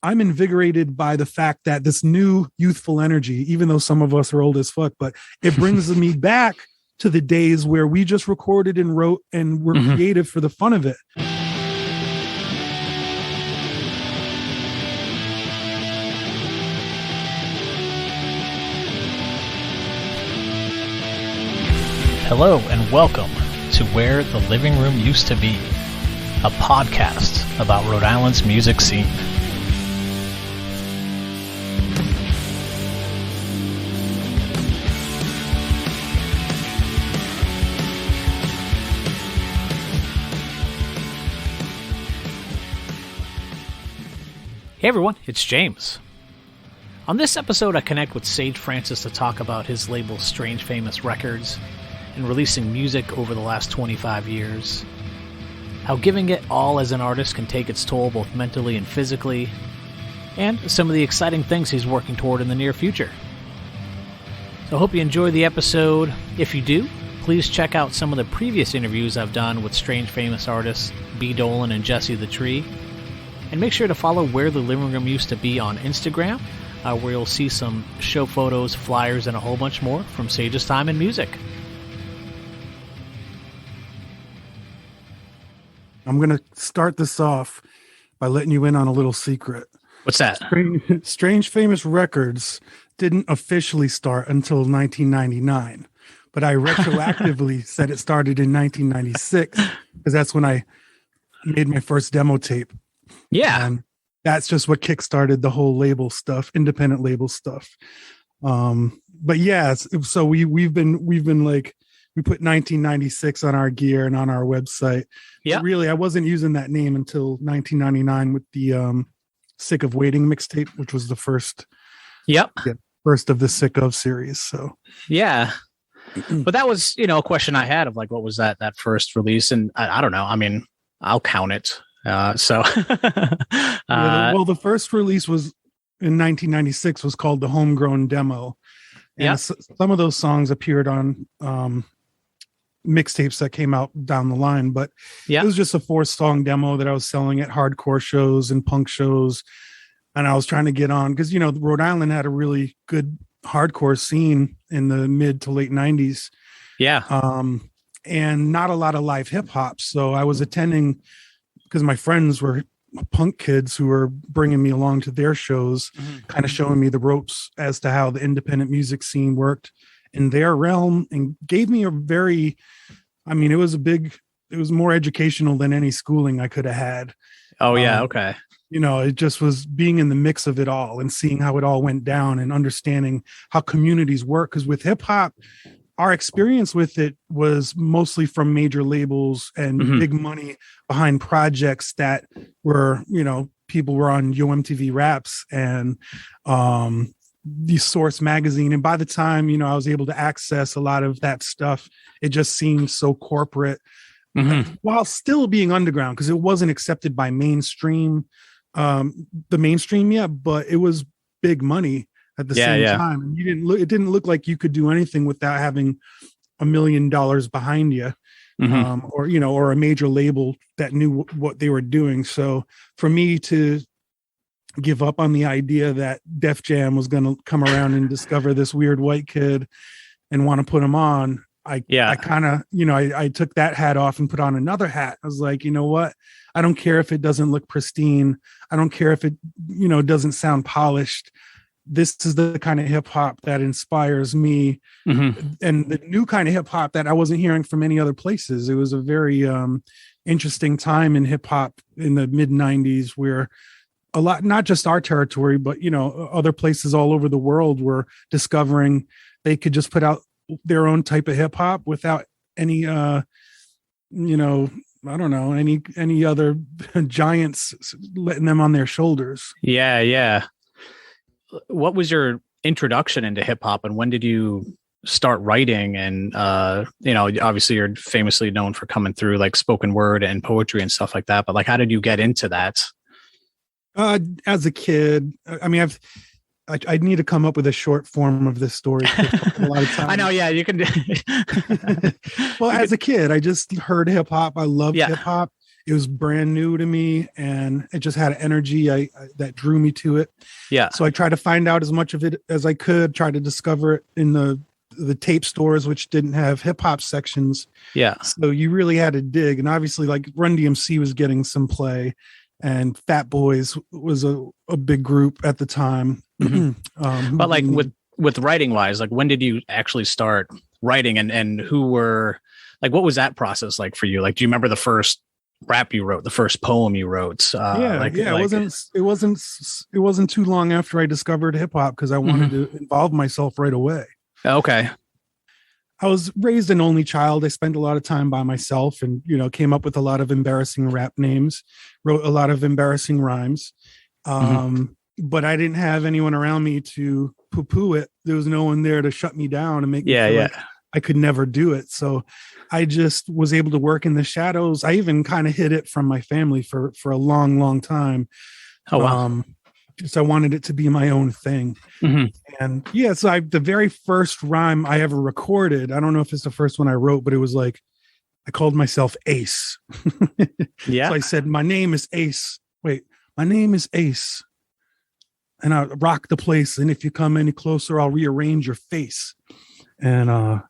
I'm invigorated by the fact that this new youthful energy, even though some of us are old as fuck, but it brings me back to the days where we just recorded and wrote and were creative for the fun of it. Hello and welcome to Where the Living Room Used to Be, a podcast about Rhode Island's music scene. Hey everyone, it's James. On this episode, I connect with Sage Francis to talk about his label Strange Famous Records and releasing music over the last 25 years, how giving it all as an artist can take its toll both mentally and physically, and some of the exciting things he's working toward in the near future. So I hope you enjoy the episode. If you do, please check out some of the previous interviews I've done with Strange Famous artists B. Dolan and Jesse the Tree, and make sure to follow Where the Living Room Used to Be on Instagram, where you'll see some show photos, flyers, and a whole bunch more from Sage's time in music. I'm going to start this off by letting you in on a little secret. What's that? Strange Famous Records didn't officially start until 1999, but I retroactively said it started in 1996 because that's when I made my first demo tape. Yeah. And that's just what kickstarted the whole label stuff, independent label stuff. But yeah, so we've been like, we put 1996 on our gear and on our website. Yeah. Really, I wasn't using that name until 1999 with the Sick of Waiting mixtape, which was the first. Yep. Yeah, first of the Sick of series. So yeah. But that was, a question I had of like, what was that first release? And I don't know. I mean, I'll count it. Well, the first release was in 1996 was called the Homegrown Demo. And some of those songs appeared on mixtapes that came out down the line, but it was just a 4-song demo that I was selling at hardcore shows and punk shows. And I was trying to get on because, Rhode Island had a really good hardcore scene in the mid to late 90s. Yeah. And not a lot of live hip hop. So I was attending because my friends were punk kids who were bringing me along to their shows, kind of showing me the ropes as to how the independent music scene worked in their realm, and gave me it was more educational than any schooling I could have had. Oh yeah. Okay. It just was being in the mix of it all and seeing how it all went down and understanding how communities work. Because with hip hop, our experience with it was mostly from major labels and big money behind projects that were, people were on MTV Raps and the Source magazine. And by the time, I was able to access a lot of that stuff, it just seemed so corporate while still being underground because it wasn't accepted by mainstream, the mainstream yet, but it was big money at the same time. And it didn't look like you could do anything without having $1 million behind you, or a major label that knew what they were doing. So for me to give up on the idea that Def Jam was going to come around and discover this weird white kid and want to put him on, I kind of, I took that hat off and put on another hat. I was like, you know what? I don't care if it doesn't look pristine. I don't care if it, doesn't sound polished. This is the kind of hip hop that inspires me, and the new kind of hip hop that I wasn't hearing from any other places. It was a very interesting time in hip hop in the mid 90s where a lot, not just our territory, but, other places all over the world were discovering they could just put out their own type of hip hop without any, I don't know, any other giants letting them on their shoulders. Yeah. Yeah. What was your introduction into hip hop and when did you start writing? And, obviously you're famously known for coming through like spoken word and poetry and stuff like that, but like, how did you get into that? As a kid, I need to come up with a short form of this story. A lot of time. I know. Yeah, you can. Well, as a kid, I just heard hip hop. I loved hip hop. it was brand new to me, and it just had energy that drew me to it. Yeah. So I tried to find out as much of it as I could, try to discover it in the tape stores, which didn't have hip hop sections. Yeah. So you really had to dig. And obviously like Run DMC was getting some play, and Fat Boys was a big group at the time. But like with writing wise, like when did you actually start writing, and who were like, what was that process like for you? Like, do you remember the first rap you wrote, the first poem you wrote? It wasn't too long after I discovered hip hop, because I wanted to involve myself right away. Okay. I was raised an only child. I spent a lot of time by myself, and, came up with a lot of embarrassing rap names, wrote a lot of embarrassing rhymes. But I didn't have anyone around me to poo-poo it. There was no one there to shut me down and make me feel like I could never do it. So I just was able to work in the shadows. I even kind of hid it from my family for a long, long time. Oh, wow. Just I wanted it to be my own thing. And so the very first rhyme I ever recorded, I don't know if it's the first one I wrote, but it was like, I called myself Ace. Yeah. So I said, my name is Ace. Wait, my name is Ace. And I rock the place. And if you come any closer, I'll rearrange your face. And I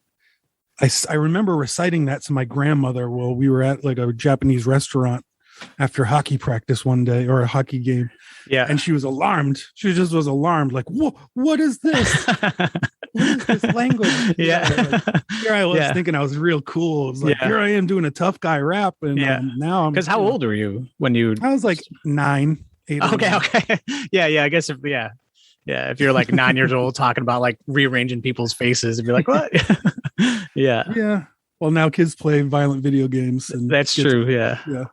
remember reciting that to my grandmother while we were at like a Japanese restaurant after hockey practice one day, or a hockey game. Yeah. And she was alarmed. She just was alarmed. Like, what is this? What is this language? Yeah. Like, here I was thinking I was real cool. It was like, here I am doing a tough guy rap. And now I'm. Because how old were you when you? I was like 9, 8. Okay. Yeah. I guess if you're like 9 years old talking about like rearranging people's faces, and you're like, what? Yeah. Well, now kids play violent video games. And that's true. Yeah.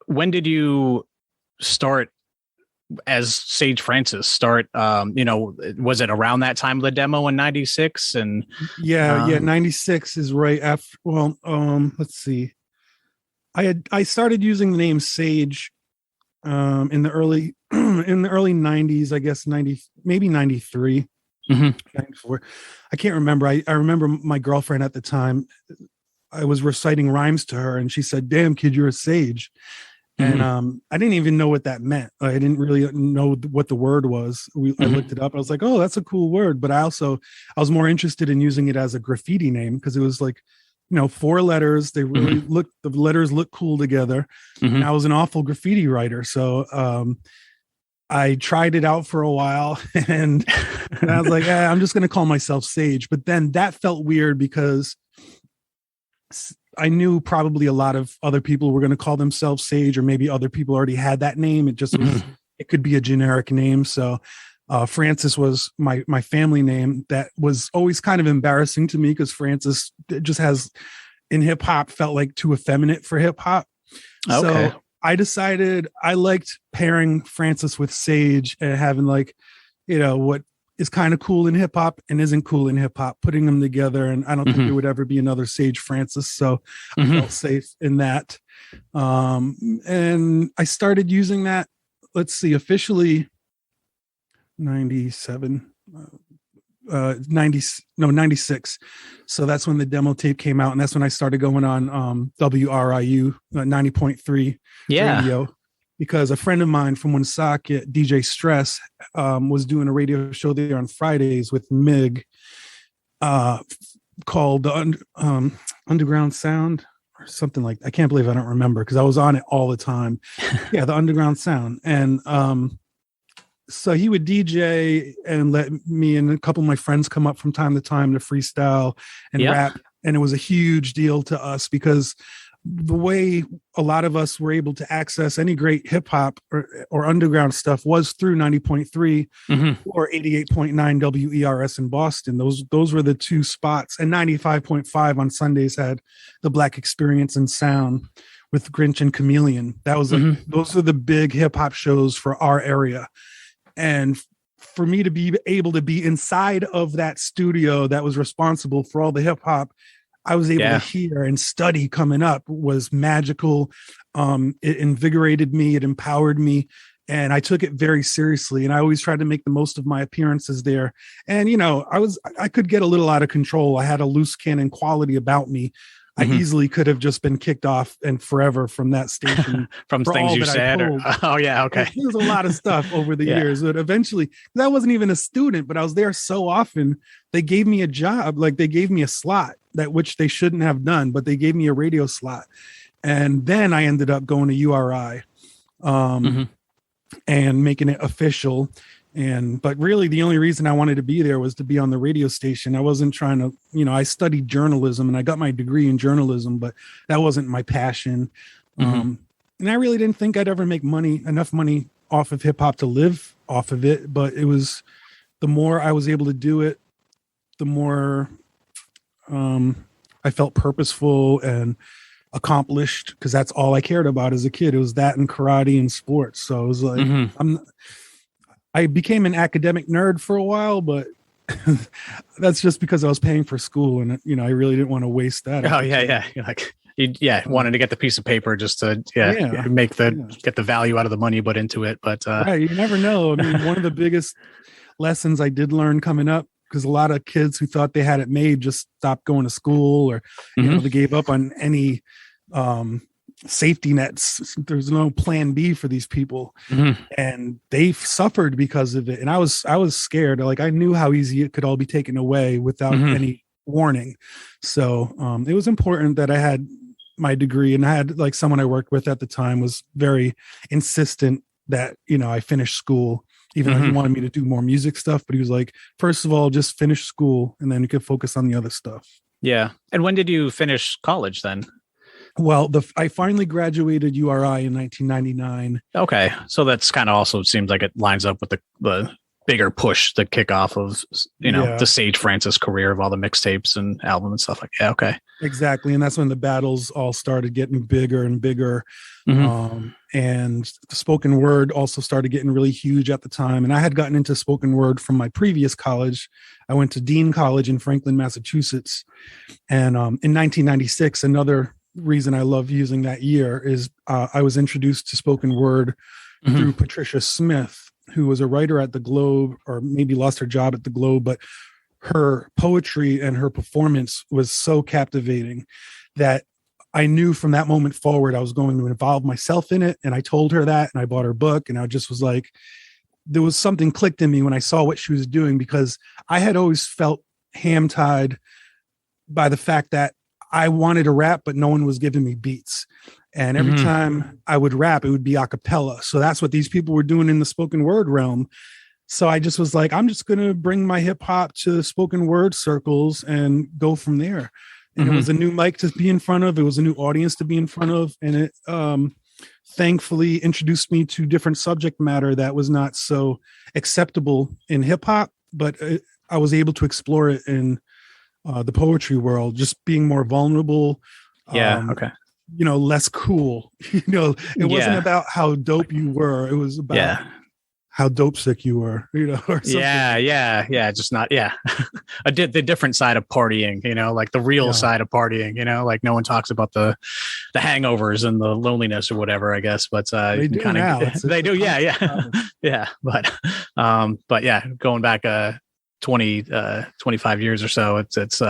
When did you start as Sage Francis? Was it around that time of the demo in 96? And 96 is right after. Well, let's see. I started using the name Sage in the early 90s, I guess 90, maybe 93, 94. I can't remember. I remember my girlfriend at the time, I was reciting rhymes to her, and she said, "Damn kid, you're a sage." And I didn't even know what that meant. I didn't really know what the word was. I looked it up. I was like, "Oh, that's a cool word." But I was more interested in using it as a graffiti name, because it was like, 4 letters. They really the letters look cool together. And I was an awful graffiti writer. So I tried it out for a while, and I was like, I'm just going to call myself Sage. But then that felt weird, because I knew probably a lot of other people were going to call themselves Sage, or maybe other people already had that name. It just was, it could be a generic name. So Francis was my family name. That was always kind of embarrassing to me, because Francis just in hip hop felt like too effeminate for hip hop. Okay. So I decided I liked pairing Francis with Sage and having what is kind of cool in hip hop and isn't cool in hip hop, putting them together. And I don't think there would ever be another Sage Francis. So I felt safe in that. And I started using that, officially 96. So that's when the demo tape came out. And that's when I started going on WRIU 90.3 radio. Because a friend of mine from Woonsocket, DJ Stress, was doing a radio show there on Fridays with Mig, called the Underground Sound or something like that. I can't believe I don't remember, because I was on it all the time. The Underground Sound. And so he would DJ and let me and a couple of my friends come up from time to time to freestyle and rap. And it was a huge deal to us, because the way a lot of us were able to access any great hip hop or underground stuff was through 90.3 or 88.9 WERS in Boston. Those were the two spots. And 95.5 on Sundays had the Black Experience and Sound with Grinch and Chameleon. That was those are the big hip hop shows for our area. And for me to be able to be inside of that studio that was responsible for all the hip hop I was able to hear and study coming up was magical. It invigorated me. It empowered me. And I took it very seriously. And I always tried to make the most of my appearances there. And, I could get a little out of control. I had a loose cannon quality about me. I easily could have just been kicked off and forever from that station. From things you said. Oh yeah. Okay. There's a lot of stuff over the years, but eventually, I wasn't even a student, but I was there so often. They gave me a job, like they gave me a slot which they shouldn't have done, but they gave me a radio slot. And then I ended up going to URI and making it official. But really the only reason I wanted to be there was to be on the radio station. I wasn't trying to, I studied journalism and I got my degree in journalism, but that wasn't my passion. And I really didn't think I'd ever make enough money off of hip hop to live off of it. But it was, the more I was able to do it, the more I felt purposeful and accomplished, because that's all I cared about as a kid. It was that and karate and sports. So it was like, I became an academic nerd for a while, but that's just because I was paying for school, and I really didn't want to waste that. Oh yeah. You're like, wanted to get the piece of paper just to get the value out of the money you put into it. But you never know. I mean, one of the biggest lessons I did learn coming up, because a lot of kids who thought they had it made just stopped going to school, or they gave up on any safety nets. There's no plan B for these people, and they've suffered because of it. And I was scared. Like, I knew how easy it could all be taken away without any warning. So it was important that I had my degree, and I had, like, someone I worked with at the time was very insistent that I finish school, even though he wanted me to do more music stuff. But he was like, first of all, just finish school, and then you could focus on the other stuff. Yeah. And when did you finish college then? Well, I finally graduated URI in 1999. Okay. So that's kind of also seems like it lines up with the bigger push, the kickoff of, the Sage Francis career of all the mixtapes and album and stuff like that. Okay. Exactly. And that's when the battles all started getting bigger and bigger. And the spoken word also started getting really huge at the time. And I had gotten into spoken word from my previous college. I went to Dean College in Franklin, Massachusetts. And in 1996, another reason I love using that year is I was introduced to spoken word through Patricia Smith, who was a writer at the Globe, or maybe lost her job at the Globe, but her poetry and her performance was so captivating that I knew from that moment forward I was going to involve myself in it. And I told her that, and I bought her book, and I just was like, there was something clicked in me when I saw what she was doing, because I had always felt ham-tied by the fact that I wanted to rap, but no one was giving me beats. And every time I would rap, it would be a cappella. So that's what these people were doing in the spoken word realm. So I just was like, I'm just going to bring my hip hop to spoken word circles and go from there. And it was a new mic to be in front of. It was a new audience to be in front of. And it thankfully introduced me to different subject matter that was not so acceptable in hip hop, but I was able to explore it in the poetry world, just being more vulnerable. Less cool. It wasn't about how dope you were. It was about how dope sick you were, or something. Just not, the different side of partying, like the real side of partying, like no one talks about the hangovers and the loneliness or whatever, I guess, but they do now. They do. But going back 25 years or so, it's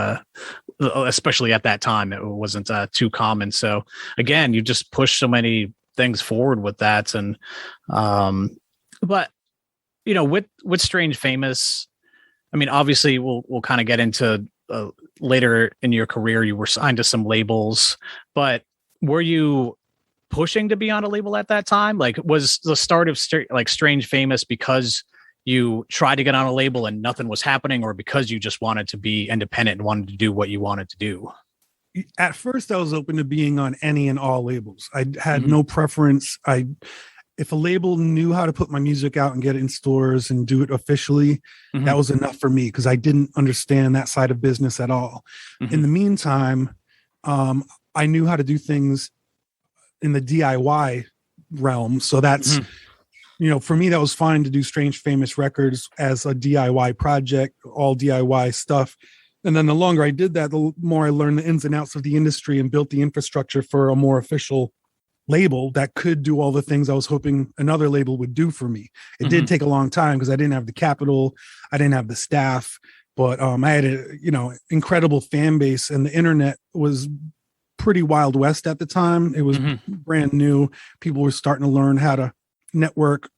especially at that time, it wasn't too common. So again, you just push so many things forward with that. And but with Strange Famous, I mean, obviously we'll kind of get into later in your career, you were signed to some labels, but were you pushing to be on a label at that time? Like, was the start of Strange Famous because you tried to get on a label and nothing was happening, or because you just wanted to be independent and wanted to do what you wanted to do? At first, I was open to being on any and all labels. I had no preference. If a label knew how to put my music out and get it in stores and do it officially, that was enough for me, because I didn't understand that side of business at all. In the meantime, I knew how to do things in the DIY realm. So that's, for me, that was fine to do Strange Famous Records as a DIY project, all DIY stuff. And then the longer I did that, the more I learned the ins and outs of the industry and built the infrastructure for a more official label that could do all the things I was hoping another label would do for me. It did take a long time because I didn't have the capital, I didn't have the staff, but I had a incredible fan base, and the internet was pretty Wild West at the time. It was brand new. People were starting to learn how to network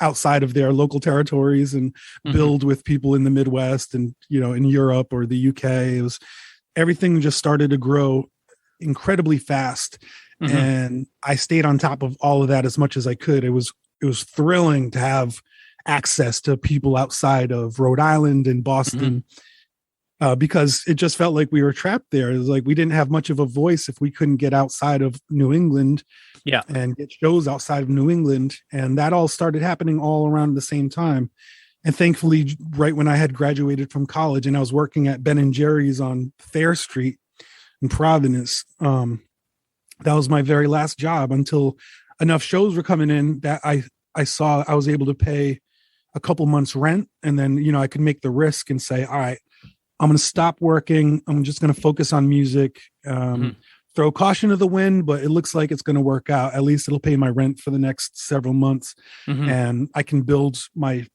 outside of their local territories and build with people in the Midwest and, in Europe or the UK. It was, everything just started to grow incredibly fast. And I stayed on top of all of that as much as I could. It was thrilling to have access to people outside of Rhode Island and Boston, because it just felt like we were trapped there. It was like we didn't have much of a voice if we couldn't get outside of New England and get shows outside of New England. And that all started happening all around the same time. And thankfully, right when I had graduated from college and I was working at Ben & Jerry's on Fair Street in Providence, that was my very last job until enough shows were coming in that I saw I was able to pay a couple months rent. And then, I could make the risk and say, all right, I'm going to stop working. I'm just going to focus on music, throw caution to the wind, but it looks like it's going to work out. At least it'll pay my rent for the next several months. And I can build my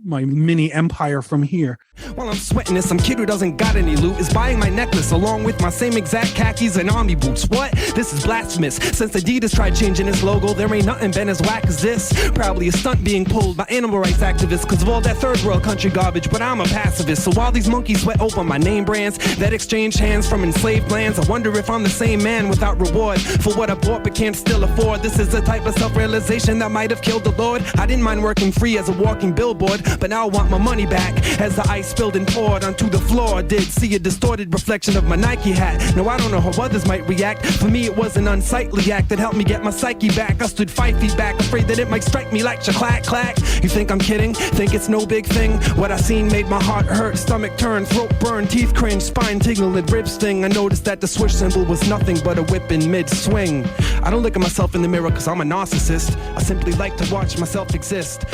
mini empire from here. While I'm sweating this, some kid who doesn't got any loot is buying my necklace along with my same exact khakis and army boots. What? This is blasphemous. Since Adidas tried changing its logo, there ain't nothing been as whack as this. Probably a stunt being pulled by animal rights activists because of all that third world country garbage, but I'm a pacifist. So while these monkeys sweat over my name brands that exchange hands from enslaved lands, I wonder if I'm the same man without reward for what I bought but can't still afford. This is the type of self-realization that might have killed the Lord. I didn't mind working free as a walking billboard, but now I want my money back. As the ice spilled and poured onto the floor, I did see a distorted reflection of my Nike hat. Now I don't know how others might react. For me it was an unsightly act that helped me get my psyche back. I stood 5 feet back, afraid that it might strike me like clack clack. You think I'm kidding? Think it's no big thing? What I seen made my heart hurt, stomach turn, throat burn, teeth cringe, spine tingle and ribs sting. I noticed that the switch symbol was nothing but a whip in mid-swing. I don't look at myself in the mirror cause I'm a narcissist. I simply like to watch myself exist.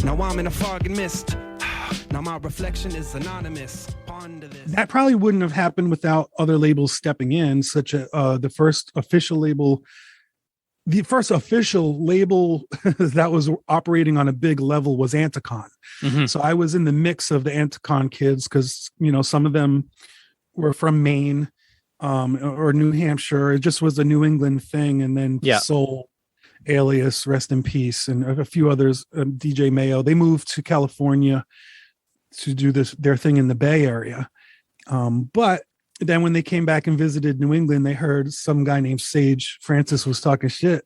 Now I'm in a fog and mist. Now my reflection is anonymous. Ponder this. That probably wouldn't have happened without other labels stepping in, such as the first official label that was operating on a big level was Anticon. So I was in the mix of the Anticon kids because, some of them were from Maine or New Hampshire. It just was a New England thing. And then Soul, Alias, rest in peace, and a few others, DJ Mayo, they moved to California to do their thing in the Bay Area. But then when they came back and visited New England, they heard some guy named Sage Francis was talking shit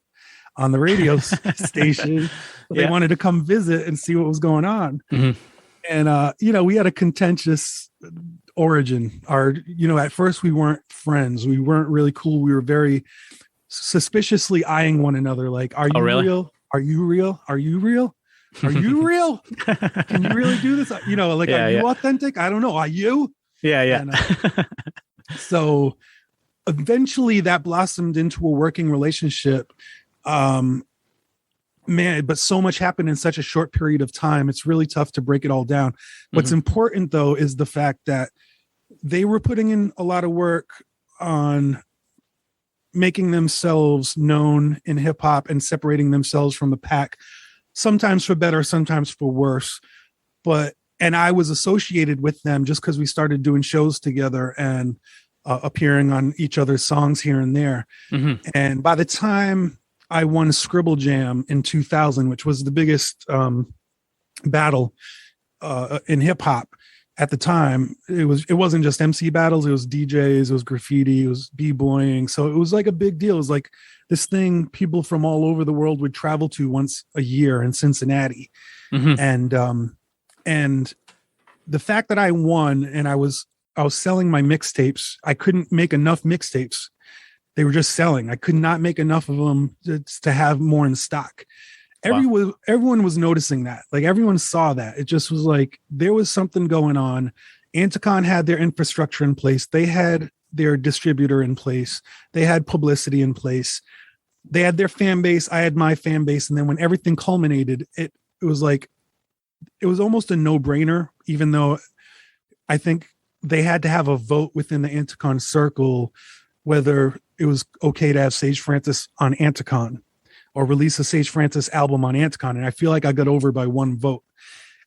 on the radio station. They wanted to come visit and see what was going on. And, we had a contentious origin. At first we weren't friends. We weren't really cool. We were very suspiciously eyeing one another. Like, are you real? Are you real? Are you real? Are you real? Can you really do this? Are you authentic? I don't know. Are you? And, so eventually that blossomed into a working relationship. But so much happened in such a short period of time. It's really tough to break it all down. What's important though, is the fact that they were putting in a lot of work on making themselves known in hip hop and separating themselves from the pack, sometimes for better, sometimes for worse. And I was associated with them just because we started doing shows together and appearing on each other's songs here and there. And by the time I won Scribble Jam in 2000, which was the biggest battle in hip hop at the time, it wasn't just MC battles, it was DJs, it was graffiti, it was b-boying. So it was like a big deal. It was like this thing people from all over the world would travel to once a year in Cincinnati. And the fact that I won and I was selling my mixtapes, I couldn't make enough mixtapes. They were just selling. I could not make enough of them to have more in stock. Everyone was noticing that. Like, everyone saw that. It just was like there was something going on. Anticon had their infrastructure in place. They had their distributor in place. They had publicity in place. They had their fan base. I had my fan base. And then when everything culminated, it was like, it was almost a no-brainer, even though I think they had to have a vote within the Anticon circle whether it was okay to have Sage Francis on Anticon or release a Sage Francis album on Anticon. And I feel like I got over by one vote.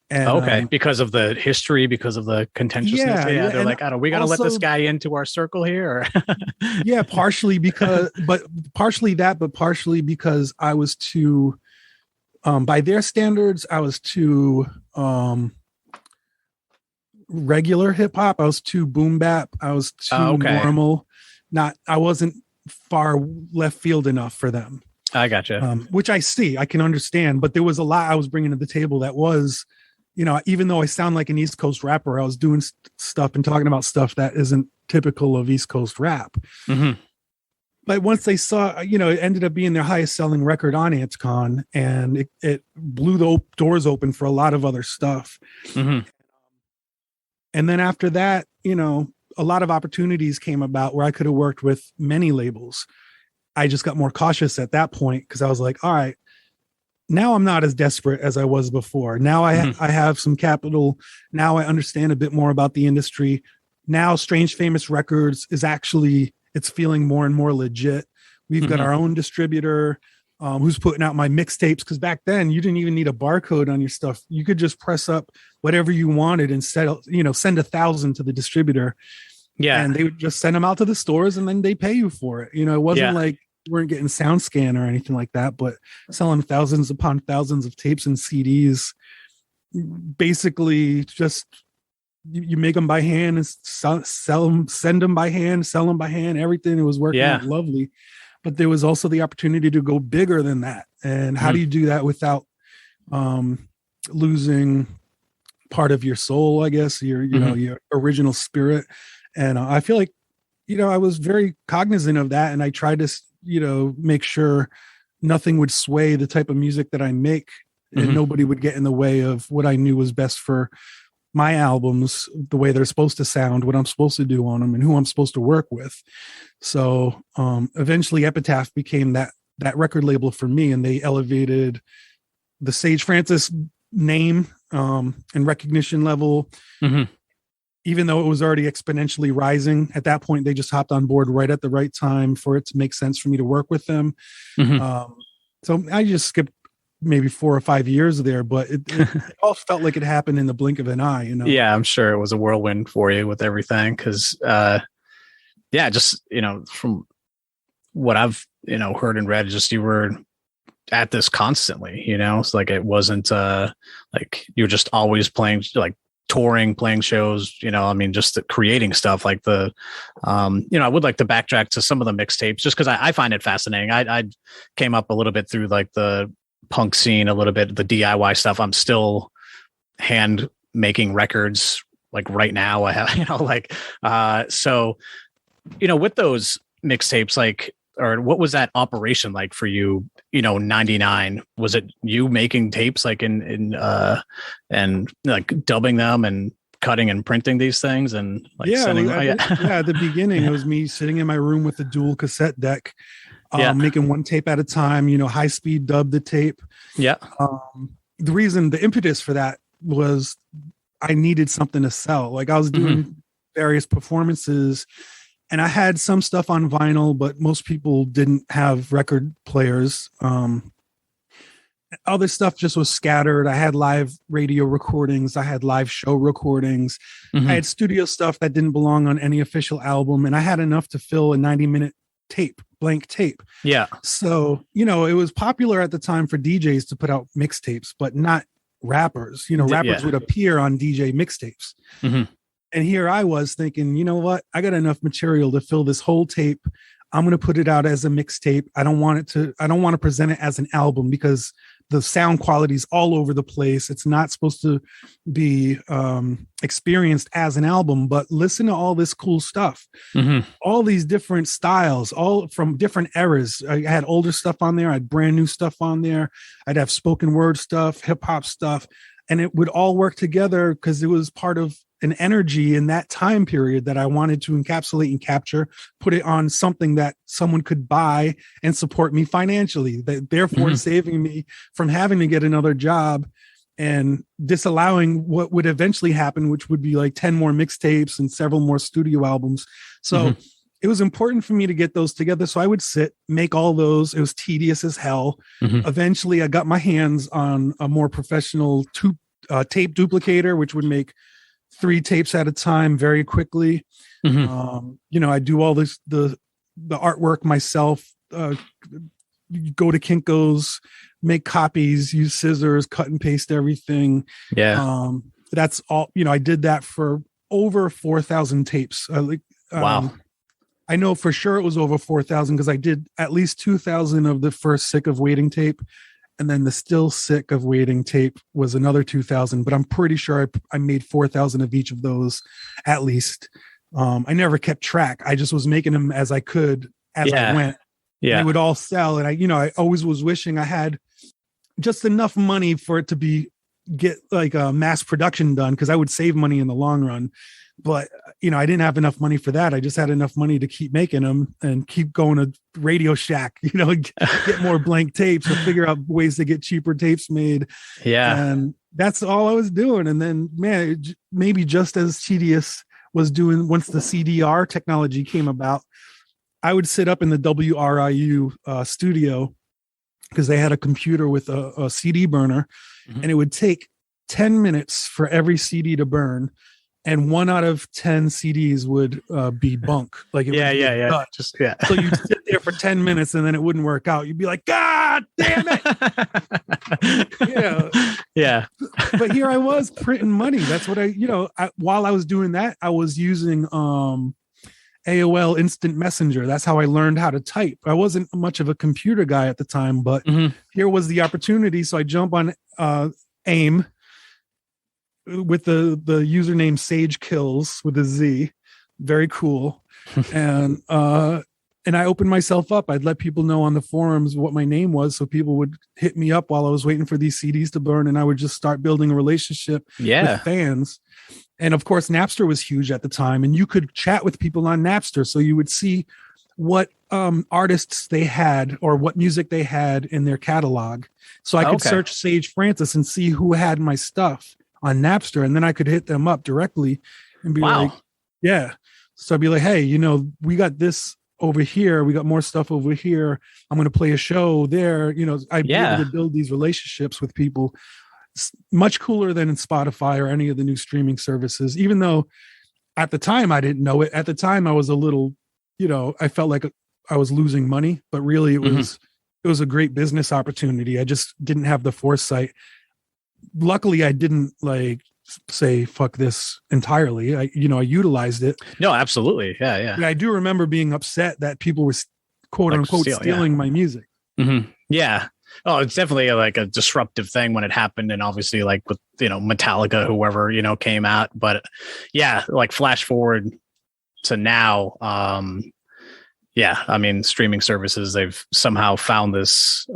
And okay, because of the history, because of the contentiousness. Yeah, they're like, we got to let this guy into our circle here. Or yeah, partially because, but partially because I was too, by their standards, I was too regular hip hop. I was too boom bap. I was too normal. I wasn't far left field enough for them. I gotcha. Which I see, I can understand, but there was a lot I was bringing to the table that was, even though I sound like an East Coast rapper, I was doing stuff and talking about stuff that isn't typical of East Coast rap. Mm-hmm. But once they saw, it ended up being their highest selling record on ANTCON, and it blew the doors open for a lot of other stuff. Mm-hmm. And then after that, a lot of opportunities came about where I could have worked with many labels. I just got more cautious at that point because I was like, all right, now I'm not as desperate as I was before. Now I have some capital. Now I understand a bit more about the industry. Now Strange Famous Records is actually, it's feeling more and more legit. We've got our own distributor who's putting out my mixtapes, because back then you didn't even need a barcode on your stuff. You could just press up whatever you wanted and send 1,000 to the distributor. Yeah. And they would just send them out to the stores and then they pay you for it. It wasn't like you weren't getting SoundScan or anything like that, but selling thousands upon thousands of tapes and CDs, basically just you make them by hand and sell them, send them by hand, sell them by hand, everything. It was working out lovely. But there was also the opportunity to go bigger than that. And how do you do that without losing part of your soul, I guess, your original spirit? And I feel like, I was very cognizant of that. And I tried to, make sure nothing would sway the type of music that I make, and nobody would get in the way of what I knew was best for my albums, the way they're supposed to sound, what I'm supposed to do on them, and who I'm supposed to work with. So eventually Epitaph became that record label for me, and they elevated the Sage Francis name and recognition level. Even though it was already exponentially rising at that point, they just hopped on board right at the right time for it to make sense for me to work with them. So I just skipped maybe 4 or 5 years there, but it all felt like it happened in the blink of an eye. Yeah, I'm sure it was a whirlwind for you with everything. Cause just, from what I've, heard and read, just you were at this constantly, it's like, it wasn't like you were just always playing, like touring, playing shows, just creating stuff like the, I would like to backtrack to some of the mixtapes just because I find it fascinating. I came up a little bit through like the punk scene, a little bit the DIY stuff. I'm still hand making records like right now. I have, so, with those mixtapes, like, or what was that operation like for you? 99, was it you making tapes like in and like dubbing them and cutting and printing these things and like sending? At the beginning it was me sitting in my room with a dual cassette deck, making one tape at a time, high speed dub the tape. The impetus for that was I needed something to sell. Like I was doing various performances, and I had some stuff on vinyl, but most people didn't have record players. Other stuff just was scattered. I had live radio recordings. I had live show recordings. I had studio stuff that didn't belong on any official album. And I had enough to fill a 90-minute tape, blank tape. Yeah. So, it was popular at the time for DJs to put out mixtapes, but not rappers. Rappers would appear on DJ mixtapes. And here I was thinking, you know what? I got enough material to fill this whole tape. I'm going to put it out as a mixtape. I don't want to present it as an album because the sound quality is all over the place. It's not supposed to be experienced as an album, but listen to all this cool stuff. All these different styles, all from different eras. I had older stuff on there. I had brand new stuff on there. I'd have spoken word stuff, hip hop stuff, and it would all work together because it was part of an energy in that time period that I wanted to encapsulate and capture, put it on something that someone could buy and support me financially, that therefore saving me from having to get another job and disallowing what would eventually happen, which would be like 10 more mixtapes and several more studio albums. So it was important for me to get those together. So I would sit, make all those. It was tedious as hell. Eventually I got my hands on a more professional tape duplicator, which would make 3 tapes at a time very quickly. I do all this, the artwork myself, go to Kinko's, make copies, use scissors, cut and paste everything. That's all, I did that for over 4,000 tapes. Wow. I know for sure it was over 4,000 because I did at least 2,000 of the first Sick of Waiting tape. And then the Still Sick of Waiting tape was another 2,000, but I'm pretty sure I made 4,000 of each of those at least. I never kept track. I just was making them as I could as I went. Yeah. They would all sell. And I always was wishing I had just enough money for it to get like a mass production done, because I would save money in the long run. But, I didn't have enough money for that. I just had enough money to keep making them and keep going to Radio Shack, get more blank tapes or figure out ways to get cheaper tapes made. Yeah. And that's all I was doing. And then, man, maybe just as tedious was doing once the CDR technology came about. I would sit up in the WRIU studio because they had a computer with a CD burner, and it would take 10 minutes for every CD to burn. And 1 out of 10 CDs would be bunk. Like it would be So you'd sit there for 10 minutes and then it wouldn't work out. You'd be like, God damn it. Yeah. But here I was printing money. That's what while I was doing that, I was using AOL Instant Messenger. That's how I learned how to type. I wasn't much of a computer guy at the time, but here was the opportunity. So I jump on AIM with the username Sage Kills with a Z. Very cool. And I opened myself up. I'd let people know on the forums what my name was, so people would hit me up while I was waiting for these CDs to burn, and I would just start building a relationship with fans. And of course, Napster was huge at the time, and you could chat with people on Napster, so you would see what artists they had or what music they had in their catalog. So I could search Sage Francis and see who had my stuff on Napster, and then I could hit them up directly and be like, so I'd be like, hey, we got this over here, we got more stuff over here, I'm going to play a show there. I'd be able to build these relationships with people. It's much cooler than in Spotify or any of the new streaming services, even though at the time I didn't know it. At the time I was a little, I felt like I was losing money, but really it was a great business opportunity. I just didn't have the foresight. Luckily, I didn't say fuck this entirely. I utilized it. No, absolutely. Yeah. I do remember being upset that people were quote unquote stealing my music. Yeah. Oh, it's definitely like a disruptive thing when it happened. And obviously like with, Metallica, whoever, came out, but like flash forward to now. Streaming services, they've somehow found this,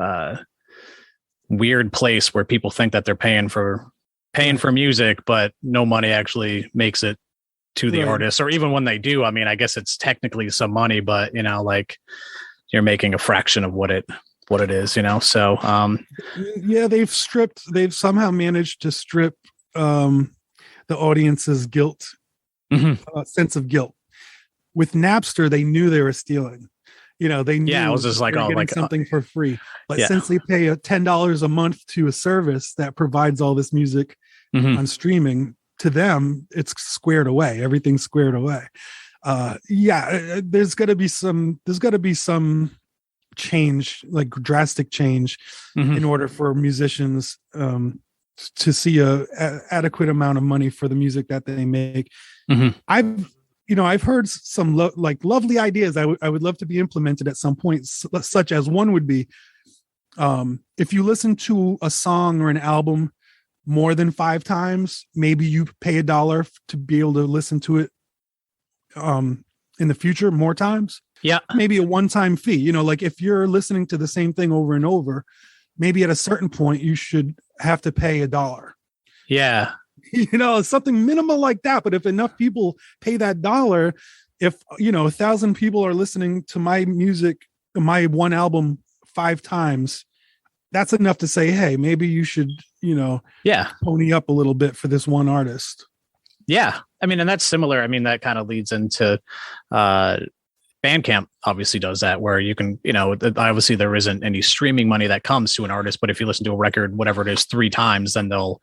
weird place where people think that they're paying for music, but no money actually makes it to the artist. Or even when they do, I guess it's technically some money, but you're making a fraction of what it is, so they've somehow managed to strip the audience's guilt, sense of guilt. With Napster, they knew they were stealing. They knew it was just like, something for free. But since they pay $10 a month to a service that provides all this music on streaming, to them, it's squared away. Everything's squared away. There's got to be some change, like drastic change, in order for musicians to see a adequate amount of money for the music that they make. I've heard some lovely ideas I would love to be implemented at some point, such as one would be, if you listen to a song or an album more than 5 times, maybe you pay $1 to be able to listen to it in the future more times. Yeah. Maybe a one-time fee, like if you're listening to the same thing over and over, maybe at a certain point you should have to pay $1. Yeah. Something minimal like that. But if enough people pay that $1, if 1,000 people are listening to my music, my one album 5 times, that's enough to say, hey, maybe you should, pony up a little bit for this one artist. Yeah. And that's similar. That kind of leads into Bandcamp obviously does that, where you can, obviously there isn't any streaming money that comes to an artist, but if you listen to a record, whatever it is, 3 times, then they'll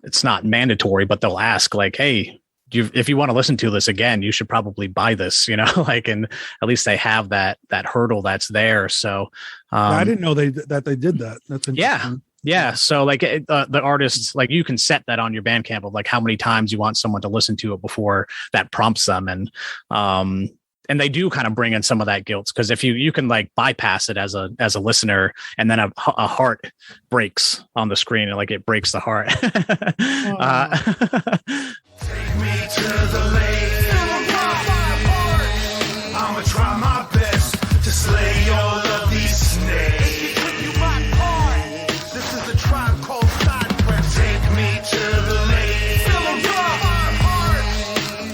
it's not mandatory, but they'll ask like, hey, if you want to listen to this again, you should probably buy this, like, and at least they have that hurdle that's there. So I didn't know they did that. That's interesting. Yeah. So like the artists, like you can set that on your Bandcamp of like how many times you want someone to listen to it before that prompts them. And they do kind of bring in some of that guilt, because if you can like bypass it as a listener, and then a heart breaks on the screen, and like it breaks the heart. Take me to the lake. I'ma try my best to slay all of these snakes. This is the tribe called Cypress. Take me to the lake.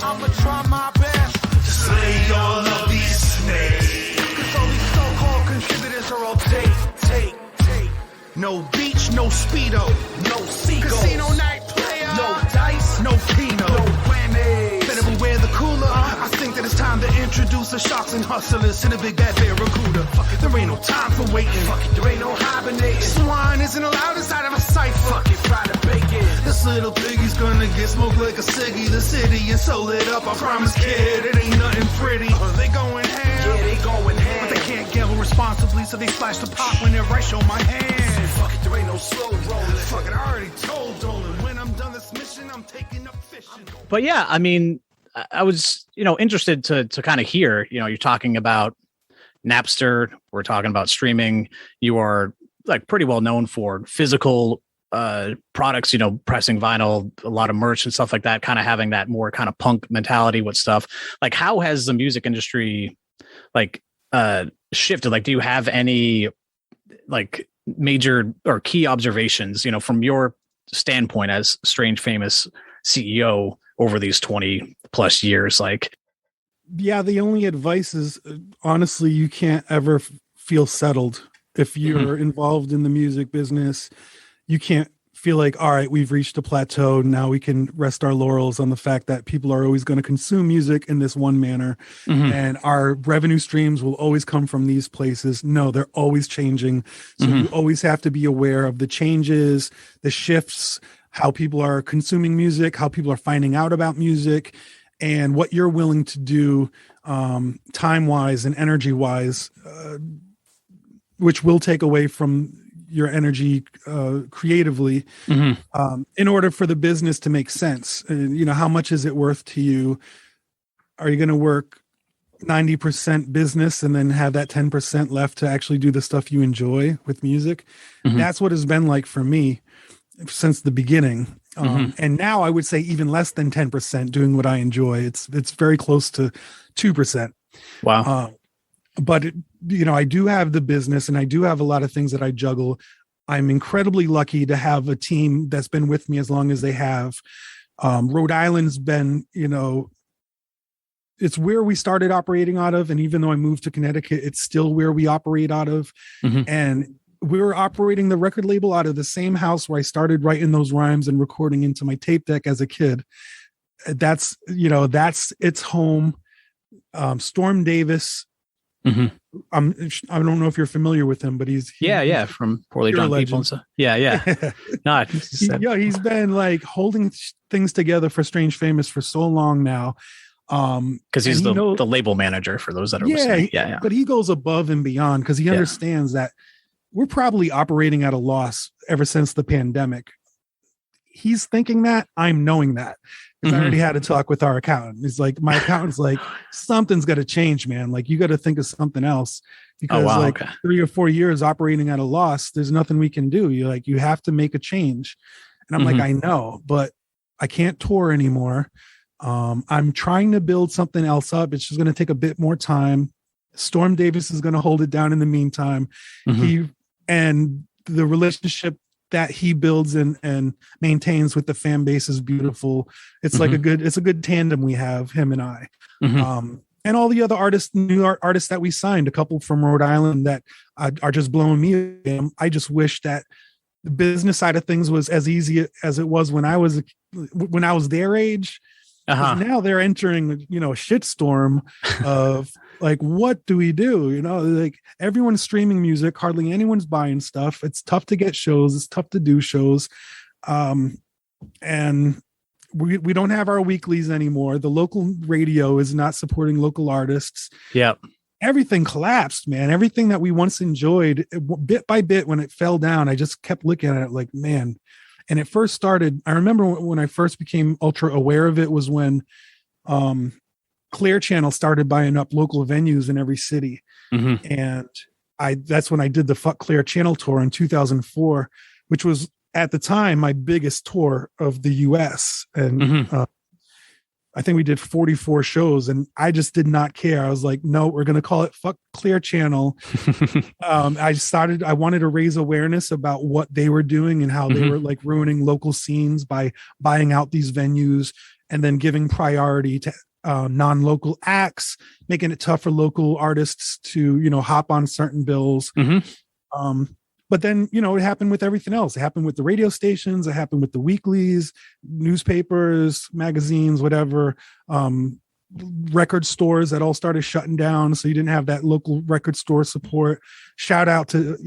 I'ma try my best to slay all of these snakes. Cause all these so-called contributors are all take. No beach, no speedo, no seagulls. Casino night player, no dice, no keno, no whammy. Better beware the cooler. I think that it's time to introduce the sharks and hustlers in a big bad barracuda. There ain't no time for waiting. There ain't no hibernating. Swine isn't allowed inside of a cipher. Fuck it, fry the bacon. This little piggy's gonna get smoked like a ciggy. The city is so lit up, I promise, kid, it ain't nothing pretty. They going ham. Yeah, they going ham. But they can't gamble responsibly, so they splash the pot when they're right, show my hand. Fuck it, there ain't no slow rolling. Fuck it, I already told Dolan. When I'm done this mission, I'm taking up fishing. But yeah, I mean, I was, interested to kind of hear, you're talking about Napster, we're talking about streaming. You are like pretty well known for physical products, pressing vinyl, a lot of merch and stuff like that, kind of having that more kind of punk mentality with stuff. Like, how has the music industry like shifted? Like, do you have any like major or key observations, from your standpoint as Strange Famous CEO over these 20 plus years? Like, yeah, the only advice is honestly, you can't ever feel settled. If you're involved in the music business, you can't feel like, all right, we've reached a plateau. Now we can rest our laurels on the fact that people are always going to consume music in this one manner. And our revenue streams will always come from these places. No, they're always changing. So you always have to be aware of the changes, the shifts, how people are consuming music, how people are finding out about music, and what you're willing to do time-wise and energy-wise, which will take away from your energy creatively in order for the business to make sense. And, how much is it worth to you? Are you going to work 90% business and then have that 10% left to actually do the stuff you enjoy with music? That's what it's been like for me since the beginning. And now I would say even less than 10% doing what I enjoy. It's very close to 2%. Wow. But I do have the business, and I do have a lot of things that I juggle. I'm incredibly lucky to have a team that's been with me as long as they have. Rhode Island's been, it's where we started operating out of. And even though I moved to Connecticut, it's still where we operate out of. And we were operating the record label out of the same house where I started writing those rhymes and recording into my tape deck as a kid. That's its home. Storm Davis. I don't know if you're familiar with him, but he's from Poorly Drunk People and stuff. No, he's been like holding things together for Strange Famous for so long now. Because he's the label manager for those that are listening. But he goes above and beyond because he understands that we're probably operating at a loss ever since the pandemic. He's thinking that, I'm knowing that. Because I already had a talk with our accountant. It's like, my accountant's like, something's got to change, man. Like, you got to think of something else. Because 3 or 4 years operating at a loss, there's nothing we can do. You have to make a change. And I'm like, I know, but I can't tour anymore. I'm trying to build something else up. It's just going to take a bit more time. Storm Davis is going to hold it down in the meantime. He and the relationship that he builds and maintains with the fan base is beautiful. It's like it's a good tandem we have, him and I. And all the other new artists that we signed, a couple from Rhode Island that are just blowing me away. I just wish that the business side of things was as easy as it was when I was their age. Now they're entering, a shitstorm of like, what do we do? Like, everyone's streaming music. Hardly anyone's buying stuff. It's tough to get shows. It's tough to do shows. and we don't have our weeklies anymore. The local radio is not supporting local artists. Yep. Everything collapsed, man. Everything that we once enjoyed, bit by bit, when it fell down, I just kept looking at it like, man. And it first started, I remember when I first became ultra aware of it was when Clear Channel started buying up local venues in every city. Mm-hmm. And that's when I did the Fuck Clear Channel tour in 2004, which was at the time my biggest tour of the US. And mm-hmm. I think we did 44 shows, and I just did not care. I was like, no, we're going to call it Fuck Clear Channel. I wanted to raise awareness about what they were doing and how they were like ruining local scenes by buying out these venues and then giving priority to non-local acts, making it tough for local artists to, hop on certain bills. Mm-hmm. But then, it happened with everything else. It happened with the radio stations. It happened with the weeklies, newspapers, magazines, whatever, record stores that all started shutting down. So you didn't have that local record store support. Shout out to,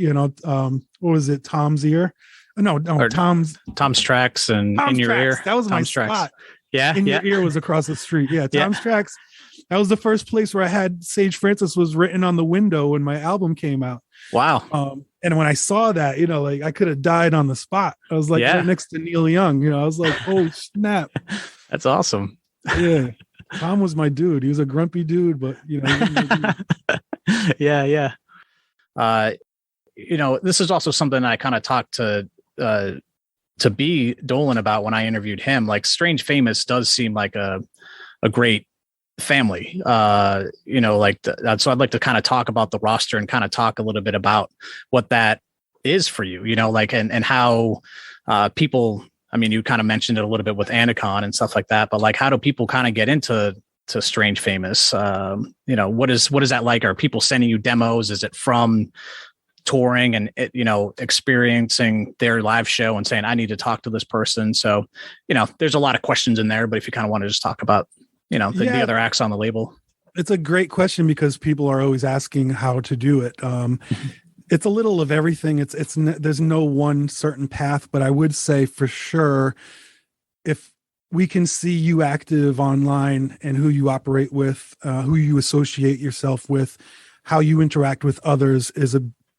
what was it? Tom's Ear? No, Tom's Tracks and Tom's In Your Tracks. Ear. That was Tom's my spot. Tracks. Yeah. In Your Ear was across the street. Yeah. Tom's Tracks. That was the first place where I had Sage Francis was written on the window when my album came out. Wow. And when I saw that, I could have died on the spot. I was like right next to Neil Young. I was like, oh snap. That's awesome. Yeah. Tom was my dude. He was a grumpy dude, but Yeah. This is also something I kind of talked to B Dolan about when I interviewed him. Like Strange Famous does seem like a great family, so I'd like to kind of talk about the roster and kind of talk a little bit about what that is for you, and how people, I mean, you kind of mentioned it a little bit with Anacon and stuff like that, but like, how do people kind of get into Strange Famous? What is that like? Are people sending you demos? Is it from touring and experiencing their live show and saying, I need to talk to this person? So, there's a lot of questions in there, but if you kind of want to just talk about the other acts on the label. It's a great question because people are always asking how to do it. It's a little of everything. There's no one certain path, but I would say for sure, if we can see you active online and who you operate with, who you associate yourself with, how you interact with others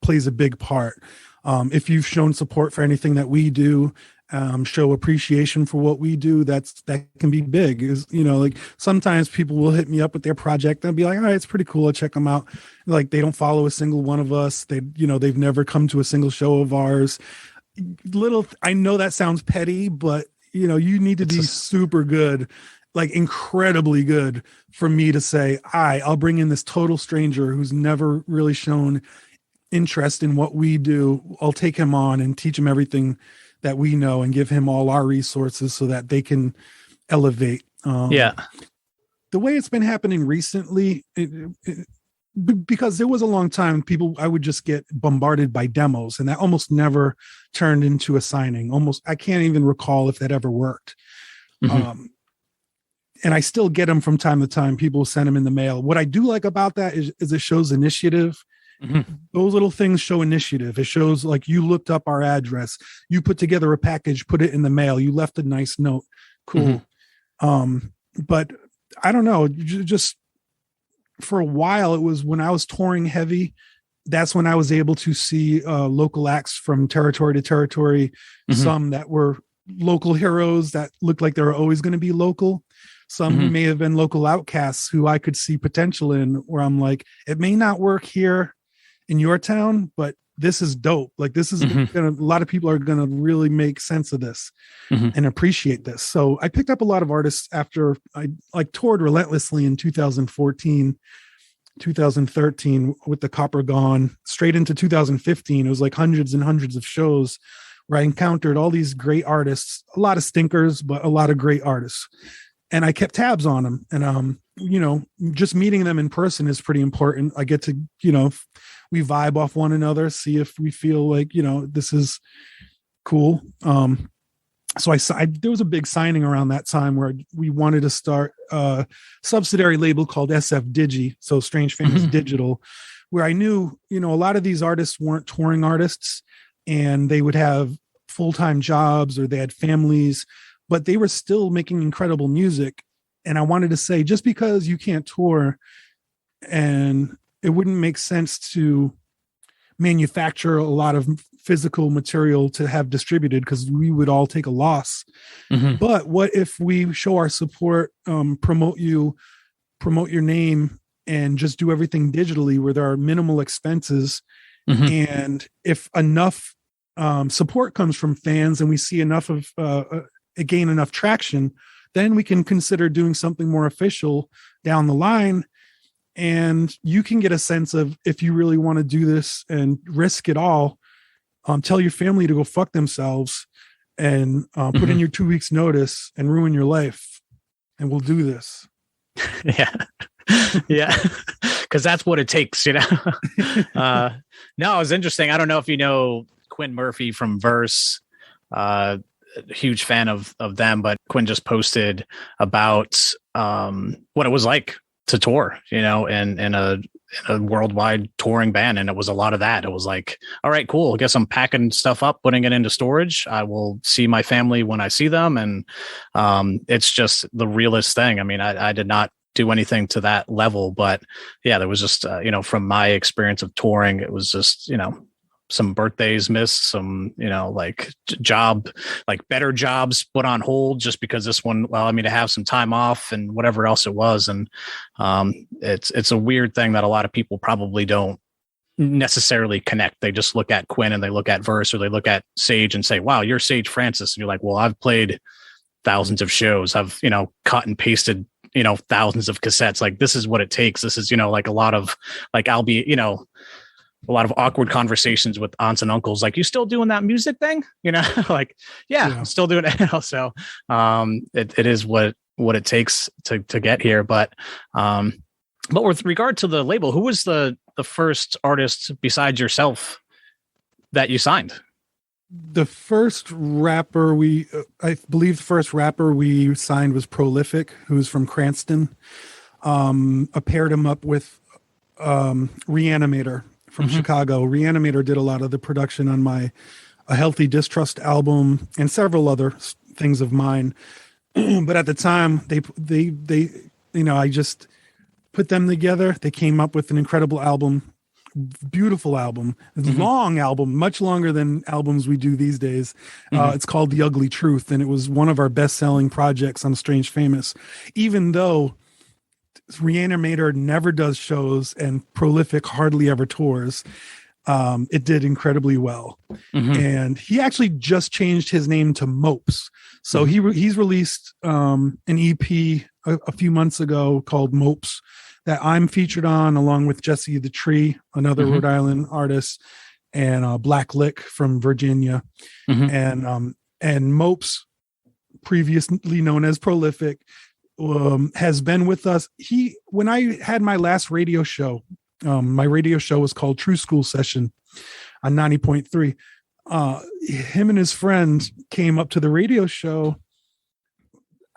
plays a big part. If you've shown support for anything that we do, show appreciation for what we do, that can be big. Is like sometimes people will hit me up with their project and I'll be like, all right, it's pretty cool, I'll check them out. Like they don't follow a single one of us, they've never come to a single show of ours. I know that sounds petty, but you need to be super good, like incredibly good, for me to say, I'll bring in this total stranger who's never really shown interest in what we do. I'll take him on and teach him everything that we know and give him all our resources so that they can elevate. The way it's been happening recently, because there was a long time I would just get bombarded by demos and that almost never turned into a signing. I can't even recall if that ever worked. Mm-hmm. And I still get them from time to time. People send them in the mail. What I do like about that is it shows initiative. Mm-hmm. Those little things show initiative. It shows like you looked up our address, you put together a package, put it in the mail, you left a nice note. Cool. Mm-hmm. But I don't know, just for a while, it was when I was touring heavy, that's when I was able to see local acts from territory to territory. Mm-hmm. Some that were local heroes that looked like they were always going to be local. Some who may have been local outcasts who I could see potential in, where I'm like, it may not work here in your town, but this is dope. Like this is a lot of people are going to really make sense of this and appreciate this. So I picked up a lot of artists after I toured relentlessly in 2014, 2013 with the Copper Gone, straight into 2015. It was like hundreds and hundreds of shows where I encountered all these great artists, a lot of stinkers, but a lot of great artists. And I kept tabs on them. And, just meeting them in person is pretty important. I get to, we vibe off one another, see if we feel like, this is cool. So there was a big signing around that time where we wanted to start a subsidiary label called SF Digi. So Strange Famous Digital, where I knew, a lot of these artists weren't touring artists and they would have full-time jobs or they had families, but they were still making incredible music. And I wanted to say, just because you can't tour and it wouldn't make sense to manufacture a lot of physical material to have distributed, because we would all take a loss. But what if we show our support, promote your name, and just do everything digitally where there are minimal expenses. And if enough support comes from fans and we see enough of it gain enough traction, then we can consider doing something more official down the line. And you can get a sense of if you really want to do this and risk it all. Tell your family to go fuck themselves and put in your 2 weeks notice and ruin your life. And we'll do this. Yeah. Cause that's what it takes, no, it was interesting. I don't know if you know Quinn Murphy from Verse, huge fan of them, but Quinn just posted about what it was like to tour, in a worldwide touring band. And it was a lot of that. It was like, all right, cool. I guess I'm packing stuff up, putting it into storage. I will see my family when I see them. And it's just the realest thing. I mean, I did not do anything to that level, but yeah, there was just, from my experience of touring, it was just, some birthdays missed, some, better jobs put on hold just because this one allowed me to have some time off and whatever else it was. And it's a weird thing that a lot of people probably don't necessarily connect. They just look at Quinn and they look at Verse or they look at Sage and say, wow, you're Sage Francis. And you're like, well, I've played thousands of shows. I've, cut and pasted, thousands of cassettes. Like, this is what it takes. This is, like a lot of, like, I'll be, a lot of awkward conversations with aunts and uncles. Like, you still doing that music thing? Like, yeah, I'm still doing it. So it is what it takes to get here. But with regard to the label, who was the first artist besides yourself that you signed? The first rapper I believe the first rapper we signed was Prolific, who's from Cranston. I paired him up with Reanimator from Chicago. Reanimator did a lot of the production on my A Healthy Distrust album and several other things of mine. But at the time, they I just put them together. They came up with an incredible album, beautiful album, long album, much longer than albums we do these days. It's called The Ugly Truth, and it was one of our best-selling projects on Strange Famous, even though Reanimator never does shows and Prolific hardly ever tours. It did incredibly well. And he actually just changed his name to Mopes. So he's released an EP a few months ago called Mopes that I'm featured on, along with Jesse the Tree, another Rhode Island artist, and Black Lick from Virginia. And Mopes, previously known as Prolific, has been with us. When I had my last radio show, my radio show was called True School Session on 90.3. Him and his friend came up to the radio show.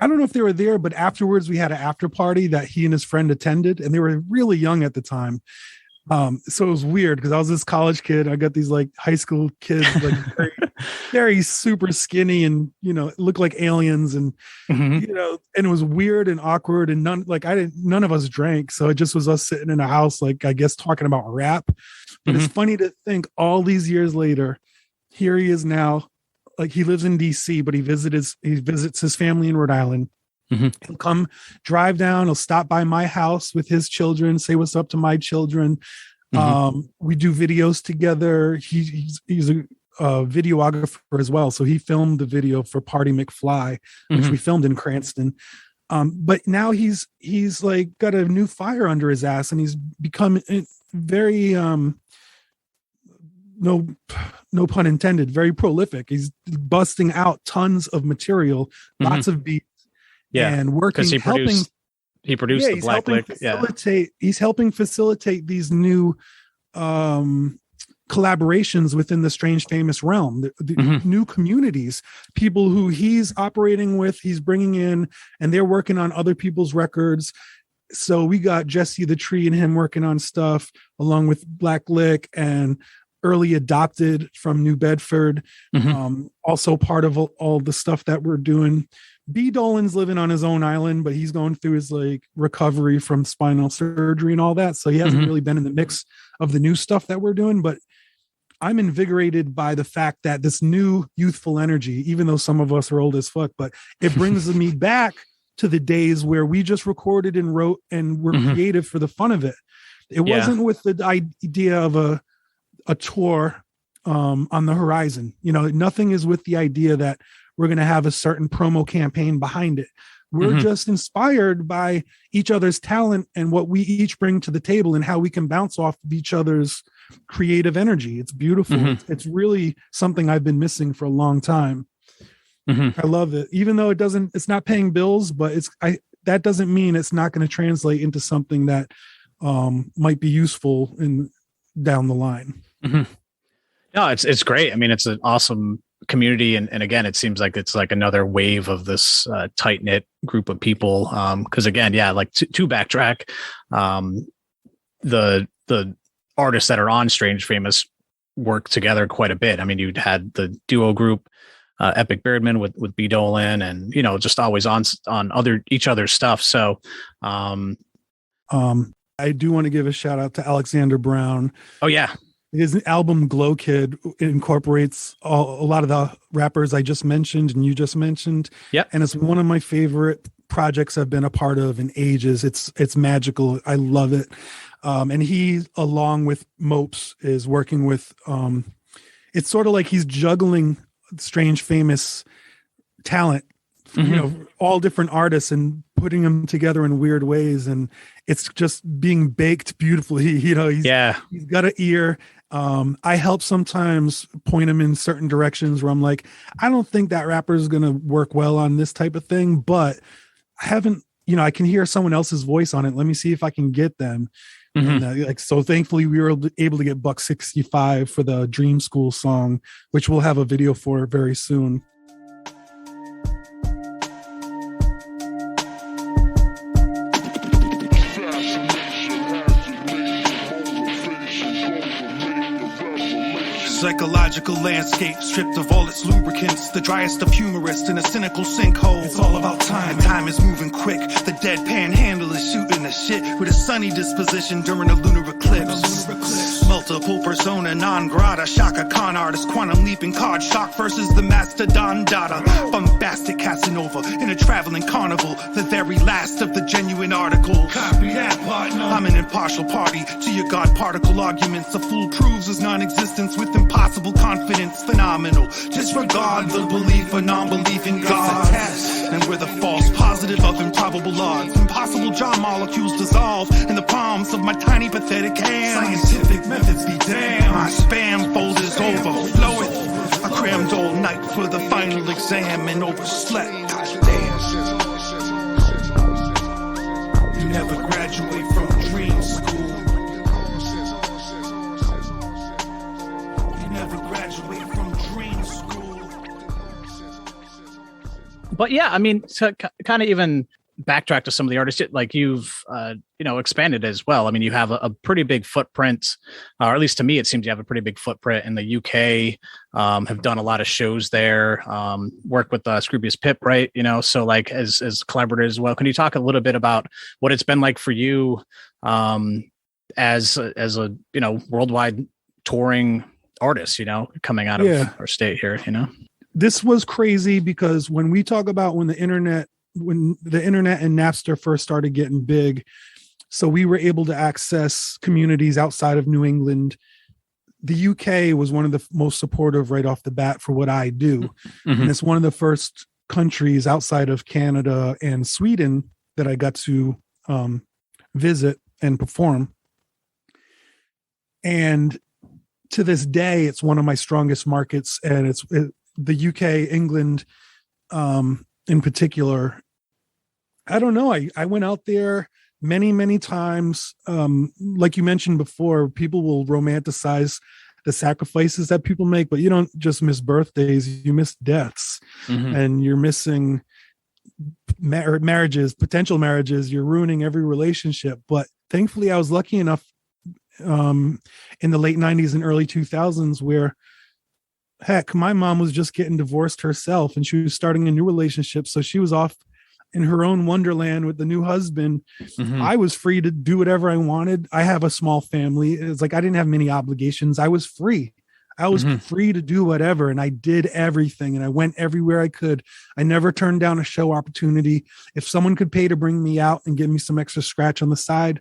I don't know if they were there, but afterwards we had an after party that he and his friend attended, and they were really young at the time. So it was weird because I was this college kid. I got these like high school kids, like very, very super skinny and, look like aliens and, and it was weird and awkward and none of us drank. So it just was us sitting in a house, like, I guess, talking about rap. But it's funny to think all these years later, here he is now, like, he lives in DC, but he visits his family in Rhode Island. He'll come drive down. He'll stop by my house with his children, say what's up to my children. We do videos together. He's a videographer as well. So he filmed the video for Party McFly, which we filmed in Cranston. But now he's like got a new fire under his ass, and he's become very, no pun intended, very prolific. He's busting out tons of material, lots of beats. Yeah, and working, he produced the Black Lick. He's helping facilitate these new collaborations within the Strange Famous realm, the new communities, people who he's operating with, he's bringing in, and they're working on other people's records. So we got Jesse the Tree and him working on stuff along with Black Lick, and early adopted from New Bedford. Also part of all the stuff that we're doing. B Dolan's living on his own island, but he's going through his like recovery from spinal surgery and all that. So he hasn't really been in the mix of the new stuff that we're doing, but I'm invigorated by the fact that this new youthful energy, even though some of us are old as fuck, but it brings me back to the days where we just recorded and wrote and were creative for the fun of it. It wasn't with the idea of a tour on the horizon. You know, nothing is with the idea that we're going to have a certain promo campaign behind it. We're just inspired by each other's talent and what we each bring to the table and how we can bounce off of each other's creative energy. It's beautiful. It's really something I've been missing for a long time. I love it. Even though it's not paying bills, but that doesn't mean it's not going to translate into something that might be useful down the line. No, it's great. I mean, it's an awesome community. And again, it seems like it's like another wave of this tight knit group of people. Cause again, like to backtrack, the artists that are on Strange Famous work together quite a bit. I mean, you'd had the duo group, Epic Beardman with B Dolan, and, you know, just always on each other's stuff. So, I do want to give a shout out to ALXNDRBRWN. Oh yeah. His album Glow Kid incorporates a lot of the rappers I just mentioned and you just mentioned. Yeah. And it's one of my favorite projects I've been a part of in ages. It's magical. I love it. And he, along with Mopes, is working with, it's sort of like he's juggling Strange Famous talent, you know, all different artists and putting them together in weird ways. And it's just being baked beautifully. You know, he's got an ear. I help sometimes point him in certain directions where I'm like, I don't think that rapper is going to work well on this type of thing, but I haven't, you know, I can hear someone else's voice on it. Let me see if I can get them. And, so thankfully we were able to get $165 for the Dream School song, which we'll have a video for very soon. Psychological landscape stripped of all its lubricants, the driest of humorists in a cynical sinkhole. It's all about time, and time is moving quick. The deadpan handle is shooting the shit with a sunny disposition during a lunar eclipse. Multiple persona non grata, Shaka Khan artist, quantum leaping card shock versus the mastodon data. Bombastic Casanova in a traveling carnival, the very last of the genuine articles. Copy that, partner. I'm an impartial party to your God particle arguments. A fool proves his non-existence with impossible confidence. Phenomenal. Disregard the belief or non-belief in God. It's a test, and we're the false positive of improbable odds. Impossible jar molecules dissolve in the palms of my tiny pathetic hands. Scientific methods be damned. My spam folders overflowing. I crammed all night for the final exam and overslept. Gosh damn. You never graduate from dream school. You never graduate from dream school. But yeah, I mean, to kind of even backtrack to some of the artists, like you've, expanded as well. I mean, you have a pretty big footprint, or at least to me, it seems you have a pretty big footprint in the UK, have done a lot of shows there, worked with Scroobius Pip, right? You know, so like as collaborators as well. Can you talk a little bit about what it's been like for you as a, worldwide touring artist, coming out of our state here, This was crazy because when we talk about when the internet and Napster first started getting big, so we were able to access communities outside of New England. The UK was one of the most supportive right off the bat for what I do. And it's one of the first countries outside of Canada and Sweden that I got to visit and perform. And to this day, it's one of my strongest markets, and it's the UK, England, in particular. I don't know. I went out there many, many times. Like you mentioned before, people will romanticize the sacrifices that people make, but you don't just miss birthdays, you miss deaths, and you're missing marriages, potential marriages. You're ruining every relationship. But thankfully I was lucky enough in the late 90s and early 2000s, where heck, my mom was just getting divorced herself and she was starting a new relationship. So she was off in her own wonderland with the new husband. I was free to do whatever I wanted. I have a small family. It's like I didn't have many obligations. I was free. I was free to do whatever, and I did everything, and I went everywhere I could. I never turned down a show opportunity. If someone could pay to bring me out and give me some extra scratch on the side,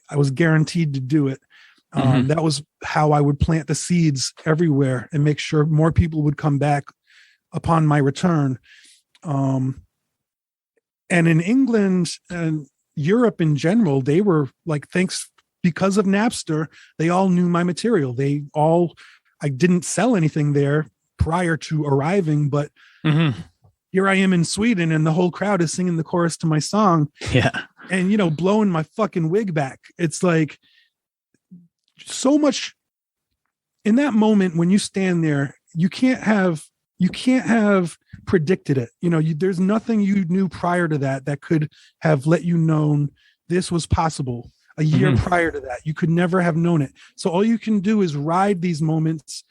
I was guaranteed to do it. That was how I would plant the seeds everywhere and make sure more people would come back upon my return. And in England and Europe in general, they were like, because of Napster, they all knew my material. I didn't sell anything there prior to arriving, but here I am in Sweden and the whole crowd is singing the chorus to my song. Yeah. And, blowing my fucking wig back. It's like so much in that moment when you stand there, you can't have predicted it. There's nothing you knew prior to that could have let you know this was possible. A year prior to that, you could never have known it. So all you can do is ride these moments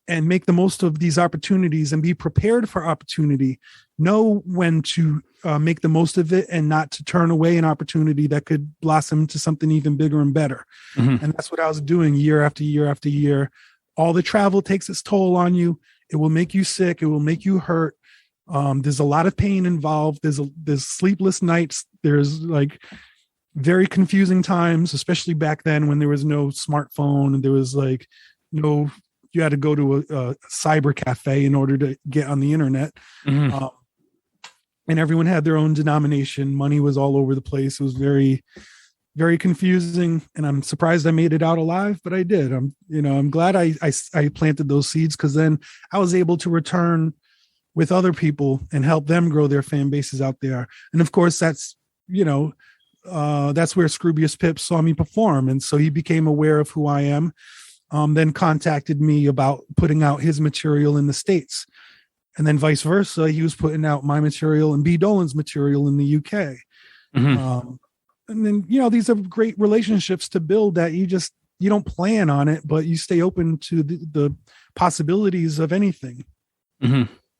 and make the most of these opportunities and be prepared for opportunity. Know when to make the most of it and not to turn away an opportunity that could blossom into something even bigger and better. And that's what I was doing year after year after year. All the travel takes its toll on you. It will make you sick. It will make you hurt. There's a lot of pain involved. There's sleepless nights. There's like very confusing times, especially back then when there was no smartphone and there was like you had to go to a cyber cafe in order to get on the internet. And everyone had their own denomination. Money was all over the place. It was very, very confusing. And I'm surprised I made it out alive, but I did. I'm glad I planted those seeds, because then I was able to return with other people and help them grow their fan bases out there. And of course, that's where Scroobius Pip saw me perform. And so he became aware of who I am, then contacted me about putting out his material in the States. And then vice versa, he was putting out my material and B. Dolan's material in the UK. And then, these are great relationships to build that you don't plan on it, but you stay open to the possibilities of anything.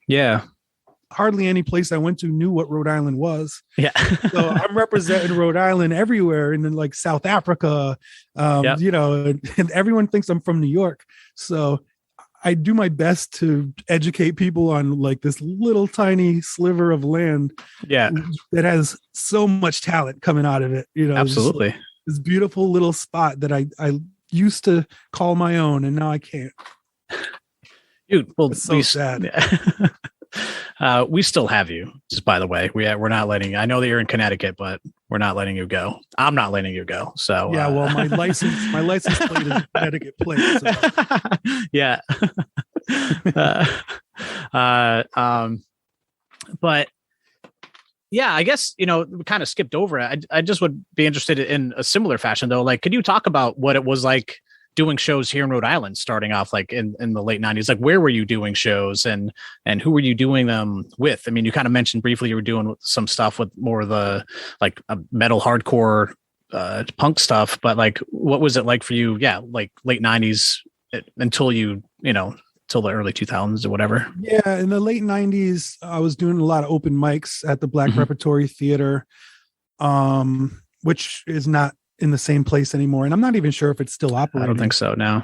Yeah. Hardly any place I went to knew what Rhode Island was. Yeah. So I'm representing Rhode Island everywhere, and then like South Africa, and everyone thinks I'm from New York. So I do my best to educate people on like this little tiny sliver of land that has so much talent coming out of it. Absolutely. This beautiful little spot that I used to call my own, and now I can't. Dude, well, it's so sad. We still have you, just by the way. We're not letting you. I know that you're in Connecticut, but we're not letting you go. I'm not letting you go. So yeah, well, my license plate is a Connecticut plate. So. Yeah. But yeah, I guess we kind of skipped over it. I just would be interested in a similar fashion though. Like, could you talk about what it was like doing shows here in Rhode Island, starting off like in the late 90s? Like, where were you doing shows and who were you doing them with? I mean, you kind of mentioned briefly you were doing some stuff with more of the like metal hardcore punk stuff, but like, what was it like for you? Yeah. Like late 90s until till the early 2000s or whatever. Yeah. In the late 90s, I was doing a lot of open mics at the Black Repertory Theater, which is not in the same place anymore. And I'm not even sure if it's still operating. I don't think so. No.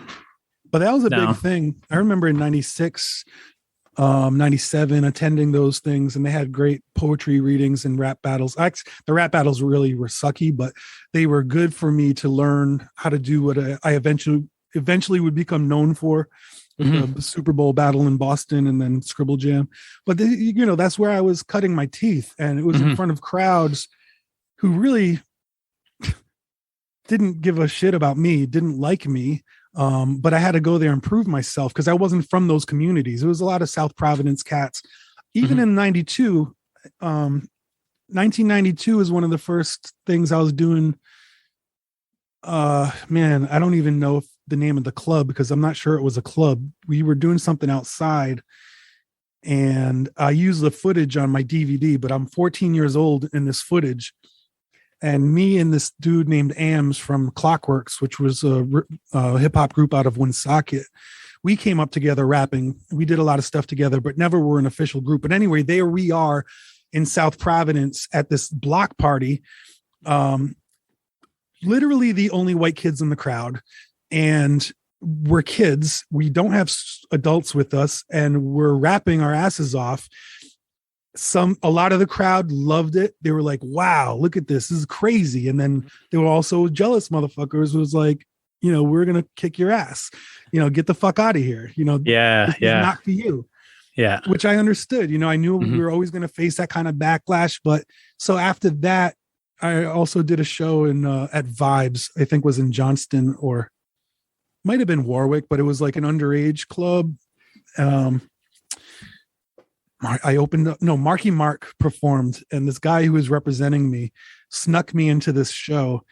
But that was a big thing. I remember in 96, 97, attending those things, and they had great poetry readings and rap battles. The rap battles really were sucky, but they were good for me to learn how to do what I eventually would become known for. The Super Bowl battle in Boston and then Scribble Jam. But that's where I was cutting my teeth, and it was in front of crowds who really didn't give a shit about me, didn't like me. But I had to go there and prove myself because I wasn't from those communities. It was a lot of South Providence cats. Even in 92, 1992 is one of the first things I was doing. Man, I don't even know if the name of the club, because I'm not sure it was a club. We were doing something outside, and I used the footage on my DVD, but I'm 14 years old in this footage. and me and this dude named Ams from Clockworks, which was a hip hop group out of Woonsocket. We came up together rapping. We did a lot of stuff together, but never were an official group. But anyway, there we are in South Providence at this block party. Literally the only white kids in the crowd. And we're kids. We don't have adults with us, and we're rapping our asses off. A lot of the crowd loved it. They were like, wow, look at this. This is crazy. And then they were also jealous motherfuckers. It was like, we're going to kick your ass, get the fuck out of here. This is not for you. Yeah. Which I understood, I knew we were always going to face that kind of backlash. But so after that, I also did a show at Vibes, I think was in Johnston, or might have been Warwick, but it was like an underage club. Marky Mark performed, and this guy who was representing me snuck me into this show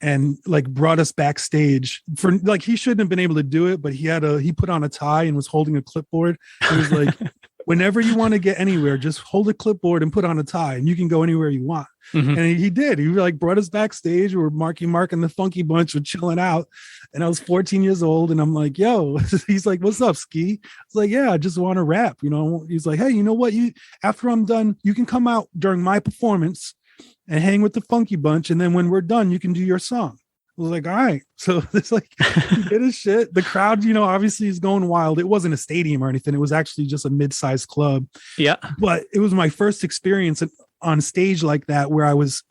and like brought us backstage for like, he shouldn't have been able to do it, but he put on a tie and was holding a clipboard. He was like, whenever you want to get anywhere, just hold a clipboard and put on a tie and you can go anywhere you want. And he did. He like brought us backstage where Marky Mark and the Funky Bunch were chilling out. And I was 14 years old, and I'm like, yo, he's like, what's up, Ski? I was like, yeah, I just want to rap. He's like, hey, you know what? After I'm done, you can come out during my performance and hang with the Funky Bunch. And then when we're done, you can do your song. I was like, all right. So it's like, he did his shit. The crowd, obviously is going wild. It wasn't a stadium or anything. It was actually just a mid-sized club. Yeah. But it was my first experience on stage like that, where I was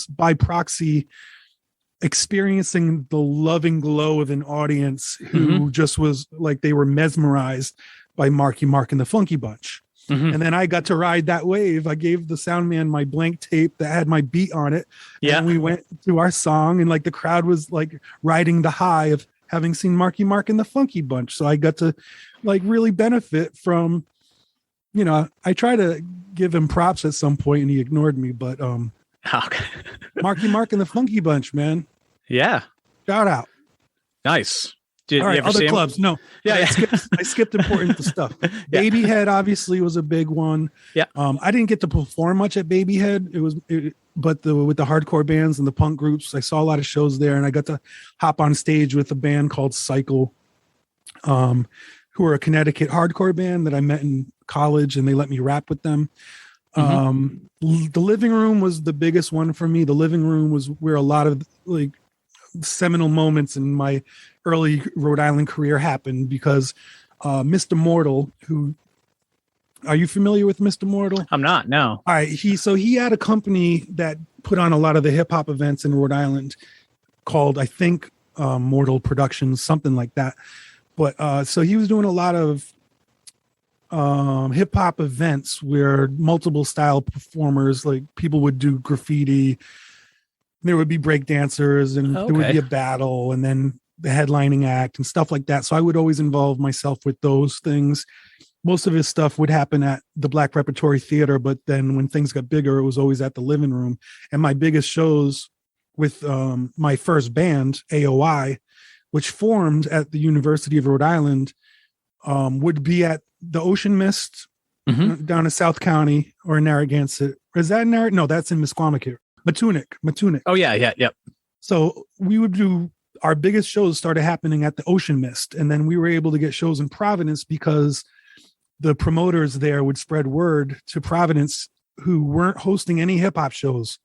by proxy experiencing the loving glow of an audience who just was like, they were mesmerized by Marky Mark and the Funky Bunch. And then I got to ride that wave. I gave the sound man my blank tape that had my beat on it. Yeah. And we went to our song, and like the crowd was like riding the high of having seen Marky Mark and the Funky Bunch. So I got to like really benefit from, I try to give him props at some point and he ignored me, but okay. Marky Mark and the Funky Bunch, man. Yeah. Shout out. Nice. All right, other clubs. No. Yeah. I skipped important stuff. Babyhead obviously was a big one. Yeah. I didn't get to perform much at Babyhead. But with the hardcore bands and the punk groups, I saw a lot of shows there, and I got to hop on stage with a band called Cycle, who are a Connecticut hardcore band that I met in college, and they let me rap with them. The Living Room was the biggest one for me. The Living Room was where a lot of like seminal moments in my early Rhode Island career happened, because Mr. Mortal, who, are you familiar with Mr. Mortal? I'm not, no. All right. He had a company that put on a lot of the hip hop events in Rhode Island called, I think, Mortal Productions, something like that. But so he was doing a lot of hip hop events where multiple style performers, like people would do graffiti, there would be break dancers, and there would be a battle, and then the headlining act and stuff like that. So I would always involve myself with those things. Most of his stuff would happen at the Black Repertory Theater, but then when things got bigger, it was always at the Living Room. And my biggest shows with my first band, AOI, which formed at the University of Rhode Island, would be at the Ocean Mist down in South County, or in Narragansett. Is that in Narragansett? No, that's in Misquamicut. Matunic. Oh, yeah. Yep. So we would do, our biggest shows started happening at the Ocean Mist. And then we were able to get shows in Providence because the promoters there would spread word to Providence, who weren't hosting any hip hop shows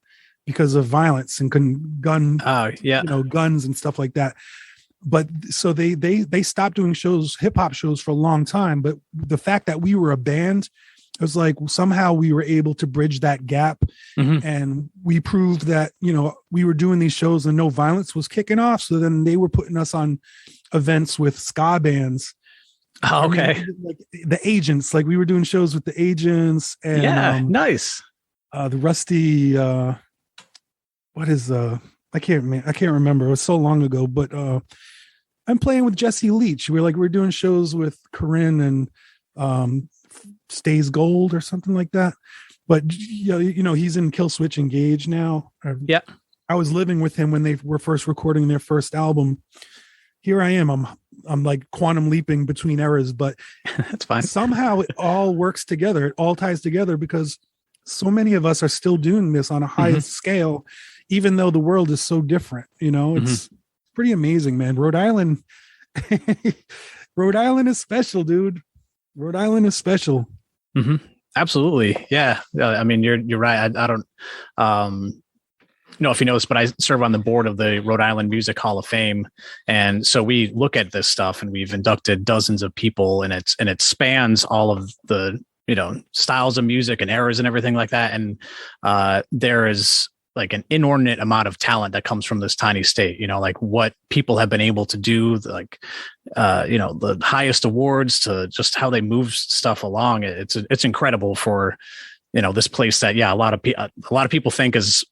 because of violence and guns and stuff like that. But so they stopped doing hip hop shows for a long time. But the fact that we were a band, it was like somehow we were able to bridge that gap, and we proved that, we were doing these shows and no violence was kicking off. So then they were putting us on events with ska bands. Oh, okay. Like the Agents, like we were doing shows with the Agents, and nice. The Rusty, what is I can't remember. It was so long ago, but I'm playing with Jesse Leach. We're doing shows with Corinne and Stays Gold or something like that. But he's in Killswitch Engage now. Yeah. I was living with him when they were first recording their first album. Here I am. I'm like quantum leaping between eras, but that's fine. Somehow it all works together. It all ties together because so many of us are still doing this on a high scale, even though the world is so different, it's pretty amazing, man. Rhode Island is special, dude. Rhode Island is special. Absolutely. Yeah. I mean, you're right. I don't know if you know this, but I serve on the board of the Rhode Island Music Hall of Fame. And so we look at this stuff, and we've inducted dozens of people, and it spans all of the, styles of music and eras and everything like that. And there is like an inordinate amount of talent that comes from this tiny state, like what people have been able to do, like, the highest awards to just how they move stuff along. It's incredible for, this place that, a lot of people think is,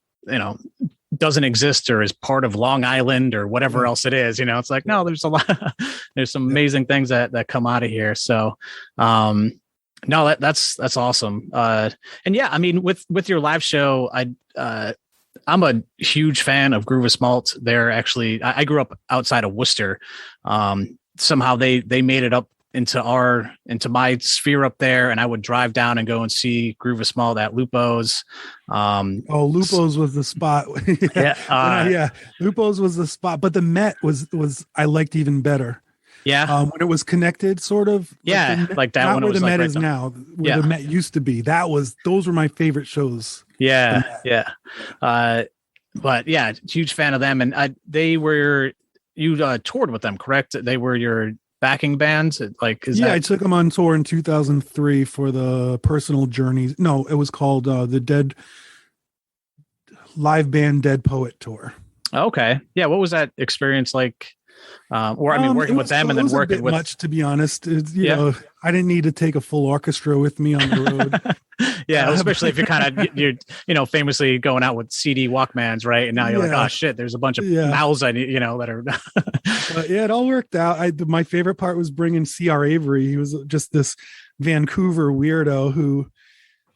doesn't exist or is part of Long Island or whatever else it is. It's like, no, there's there's some amazing things that come out of here. So, no, that's awesome. And yeah, I mean, with your live show, I'm a huge fan of Groove of Malt. They're actually, I grew up outside of Worcester. Somehow they made it up into my sphere up there, and I would drive down and go and see Groove of Malt at Lupo's. Lupo's was the spot. Lupo's was the spot, but the Met was I liked even better. Yeah. When it was connected, sort of. Yeah, like that. Not when where it was the Met right is now, where the Met used to be. Those were my favorite shows. Yeah, yeah. But yeah, huge fan of them, and you toured with them, correct? They were your backing bands. I took them on tour in 2003 for the Personal Journeys. No, it was called the Dead Live Band Dead Poet Tour. Okay, yeah. What was that experience like? Working with them and then working with much, to be honest. You know, I didn't need to take a full orchestra with me on the road. Yeah, especially if you're famously going out with CD Walkmans, right? And now you're like, oh shit, there's a bunch of mouths I need, that are. But it all worked out. My favorite part was bringing C.R. Avery. He was just this Vancouver weirdo who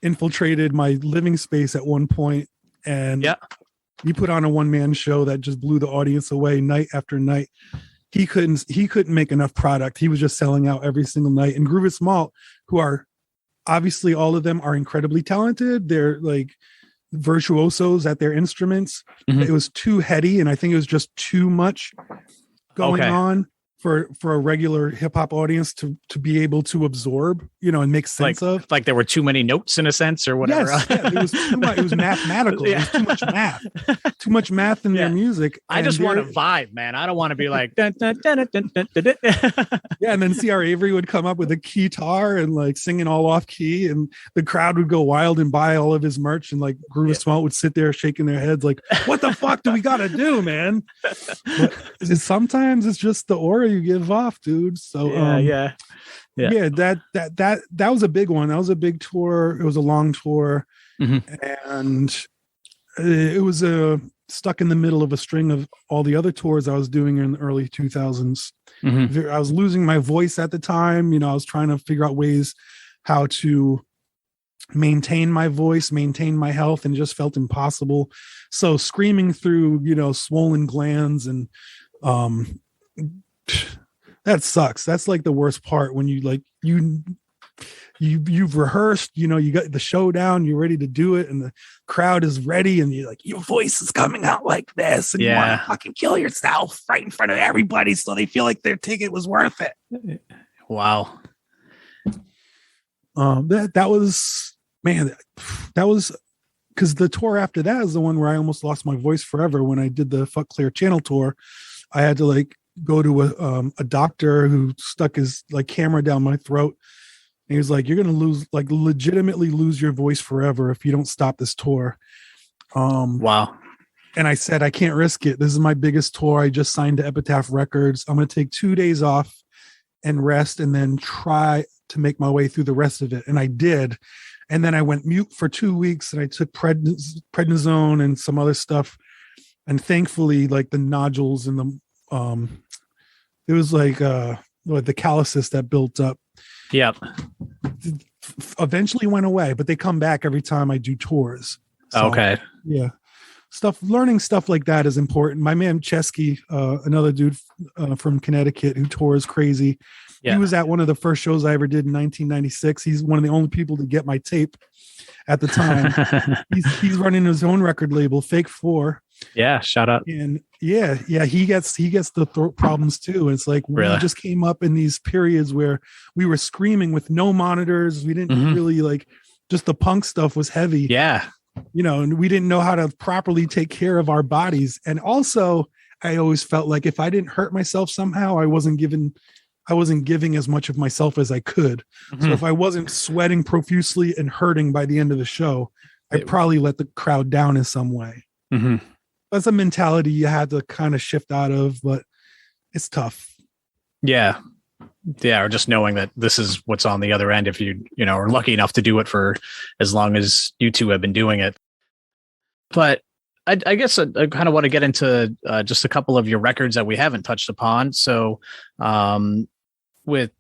infiltrated my living space at one point, and he put on a one-man show that just blew the audience away night after night. He couldn't make enough product. He was just selling out every single night. And Groove of Malt, who are obviously all of them are incredibly talented. They're like virtuosos at their instruments. Mm-hmm. It was too heady, and I think it was just too much going on for a regular hip hop audience to be able to absorb, and make sense of. Like there were too many notes in a sense, or whatever. Yes, it was too much. It was mathematical. It was too much math. Too much math in their music. I just want to vibe, man. I don't want to be like. Dun, dun, dun, dun, dun, dun, dun. And then C.R. Avery would come up with a guitar and like singing all off key, and the crowd would go wild and buy all of his merch, and like Groove of Malt would sit there shaking their heads like, "What the fuck do we got to do, man?" But sometimes it's just the aura you give off, dude. So that was a big one. That was a big tour. It was a long tour, and it was stuck in the middle of a string of all the other tours I was doing in the early 2000s. I was losing my voice at the time. I was trying to figure out ways how to maintain my voice, maintain my health, and it just felt impossible. So screaming through, swollen glands and that sucks. That's like the worst part when you've rehearsed, you got the show down, you're ready to do it, and the crowd is ready, and you're like, your voice is coming out like this, and you want to fucking kill yourself right in front of everybody so they feel like their ticket was worth it. Wow. That was because the tour after that is the one where I almost lost my voice forever. When I did the Fuck Clear Channel tour, I had to go to a doctor who stuck his camera down my throat, and he was like, "You're gonna legitimately lose your voice forever if you don't stop this tour." Wow. And I said, I can't risk it. This is my biggest tour. I just signed to Epitaph Records. I'm gonna take 2 days off and rest, and then try to make my way through the rest of it. And I did. And then I went mute for 2 weeks, and I took prednisone and some other stuff. And thankfully, the nodules and the it was the calluses that built up. Yep. Eventually went away, but they come back every time I do tours. So, okay. Yeah. Learning stuff like that is important. My man Chesky, another dude from Connecticut who tours crazy. Yeah. He was at one of the first shows I ever did in 1996. He's one of the only people to get my tape. at the time. he's running his own record label, Fake 4. Yeah, shout out. And yeah, he gets the throat problems too. It's like Really? we just came up in these periods where we were screaming with no monitors. We didn't really like, just the punk stuff was heavy. Yeah. And we didn't know how to properly take care of our bodies. And also, I always felt like if I didn't hurt myself somehow, I wasn't giving as much of myself as I could. So if I wasn't sweating profusely and hurting by the end of the show, I'd probably let the crowd down in some way. That's a mentality you had to kind of shift out of, but it's tough. Yeah. Yeah. Or just knowing that this is what's on the other end. If you are lucky enough to do it for as long as you two have been doing it. But I guess I kind of want to get into just a couple of your records that we haven't touched upon. So with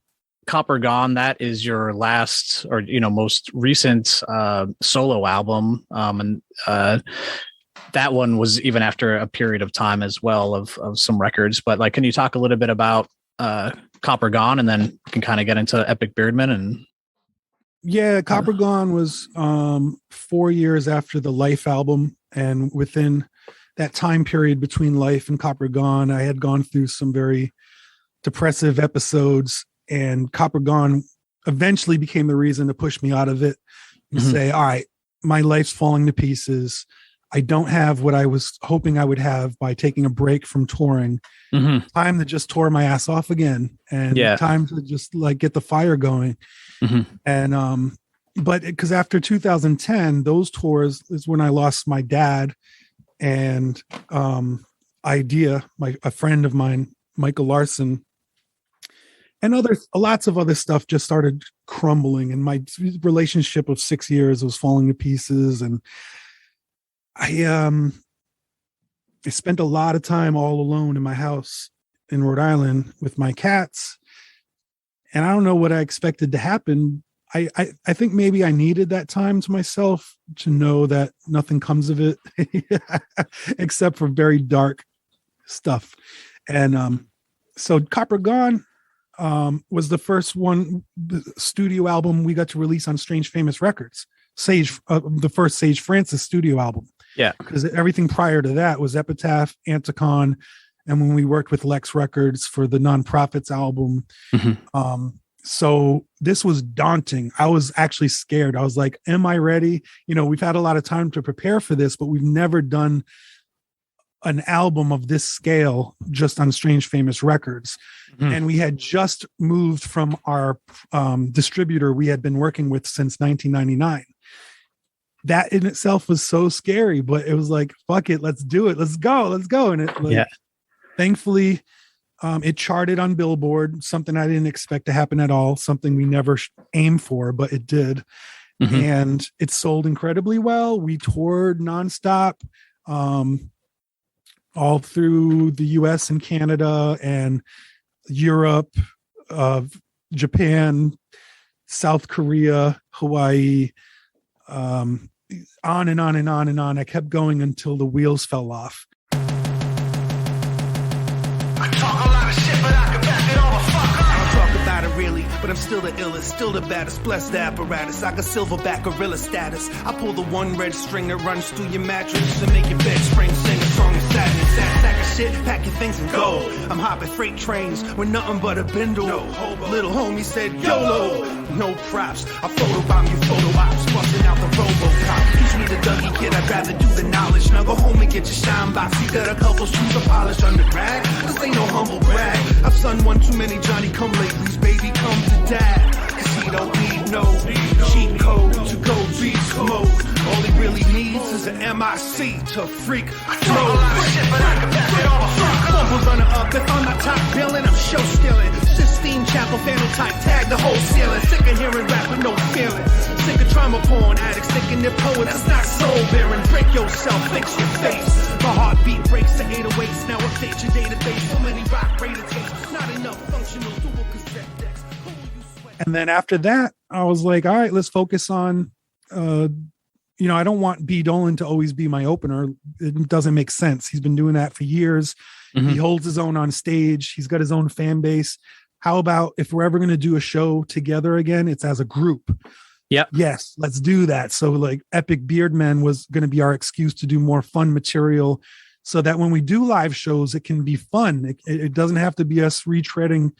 Copper Gone, that is your last or, most recent solo album. And that one was even after a period of time as well of some records. But like, can you talk a little bit about Copper Gone, and then we can kind of get into Epic Beardman? And yeah, Copper Gone was 4 years after the Life album. And within that time period between Life and Copper Gone, I had gone through some very depressive episodes, and Copper Gone eventually became the reason to push me out of it and say, all right, my life's falling to pieces. I don't have what I was hoping I would have by taking a break from touring. Time to just tour my ass off again, and time to just like get the fire going. And but because after 2010, those tours is when I lost my dad, and a friend of mine, Michael Larson, and lots of other stuff just started crumbling, and my relationship of 6 years was falling to pieces. And I spent a lot of time all alone in my house in Rhode Island with my cats, and I don't know what I expected to happen. I think maybe I needed that time to myself to know that nothing comes of it except for very dark stuff. And so Copper Gone was the first one, the studio album we got to release on Strange Famous Records. The first Sage Francis studio album. Yeah. Because everything prior to that was Epitaph, Anticon, and when we worked with Lex Records for the Nonprofits album. So this was daunting. I was actually scared. I was like, am I ready? We've had a lot of time to prepare for this, but we've never done an album of this scale just on Strange Famous Records. And we had just moved from our distributor we had been working with since 1999. That in itself was so scary, but it was like, fuck it, let's do it. Let's go. And thankfully, it charted on Billboard, something I didn't expect to happen at all, something we never aimed for, but it did. And it sold incredibly well. We toured nonstop, all through the US and Canada and Europe, Japan, South Korea, Hawaii, on and on and on and on. I kept going until the wheels fell off. Really, but I'm still the illest, still the baddest, blessed apparatus. I got silverback gorilla status. I pull the one red string that runs through your mattress and make your bed spring, sing a song of sadness. Sack of shit, pack your things and go. I'm hopping freight trains with nothing but a bindle. Little homie said YOLO, no props. I photobomb you photo ops, busting out the RoboCop. Teach me the Dougie kid, I'd rather do the knowledge. Now go home and get your shine box. You got a couple shoes to polish under rag. This ain't no humble brag. I've son one too many Johnny come latelys, baby. Come to dad, cause he don't need no cheat code to go beast mode. All he really needs is an MIC to freak mode. Fumble runner up, if I'm not top billing, I'm show stealing. Sistine Chapel phenotype, tag the whole ceiling. Sick of hearing rap with no feeling. Sick of trauma porn addicts thinking they're poets, not soul bearing. Break yourself, fix your face. My heartbeat breaks to 808s, now update your database. So many rock rated tapes, not enough functional dual cassette decks. And then after that, I was like, all right, let's focus on, I don't want B. Dolan to always be my opener. It doesn't make sense. He's been doing that for years. He holds his own on stage. He's got his own fan base. How about if we're ever going to do a show together again, it's as a group. Yep. Yes, let's do that. So like Epic Beardmen was going to be our excuse to do more fun material so that when we do live shows, it can be fun. It doesn't have to be us retreading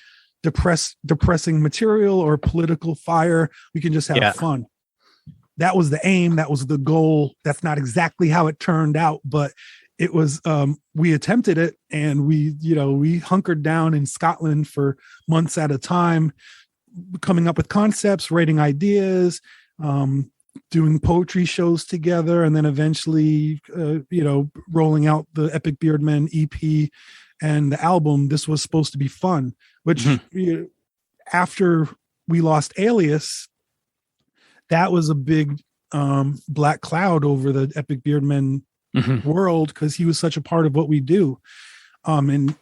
depressing material or political fire. We can just have fun. That was the aim. That was the goal. That's not exactly how it turned out, but it was, we attempted it, and we hunkered down in Scotland for months at a time, coming up with concepts, writing ideas, doing poetry shows together, and then eventually, rolling out the Epic Beardmen EP and the album. This was supposed to be fun, which after we lost Alias, that was a big black cloud over the Epic Beardmen world, because he was such a part of what we do. And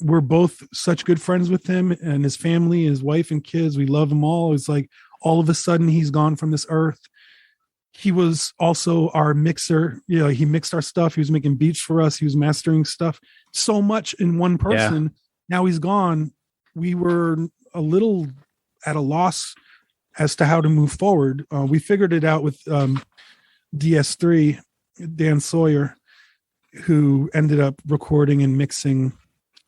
we're both such good friends with him and his family, his wife and kids. We love them all. It's like all of a sudden he's gone from this earth. He was also our mixer. He mixed our stuff. He was making beats for us. He was mastering stuff so much in one person. Yeah. Now he's gone. We were a little at a loss as to how to move forward. We figured it out with DS3, Dan Sawyer, who ended up recording and mixing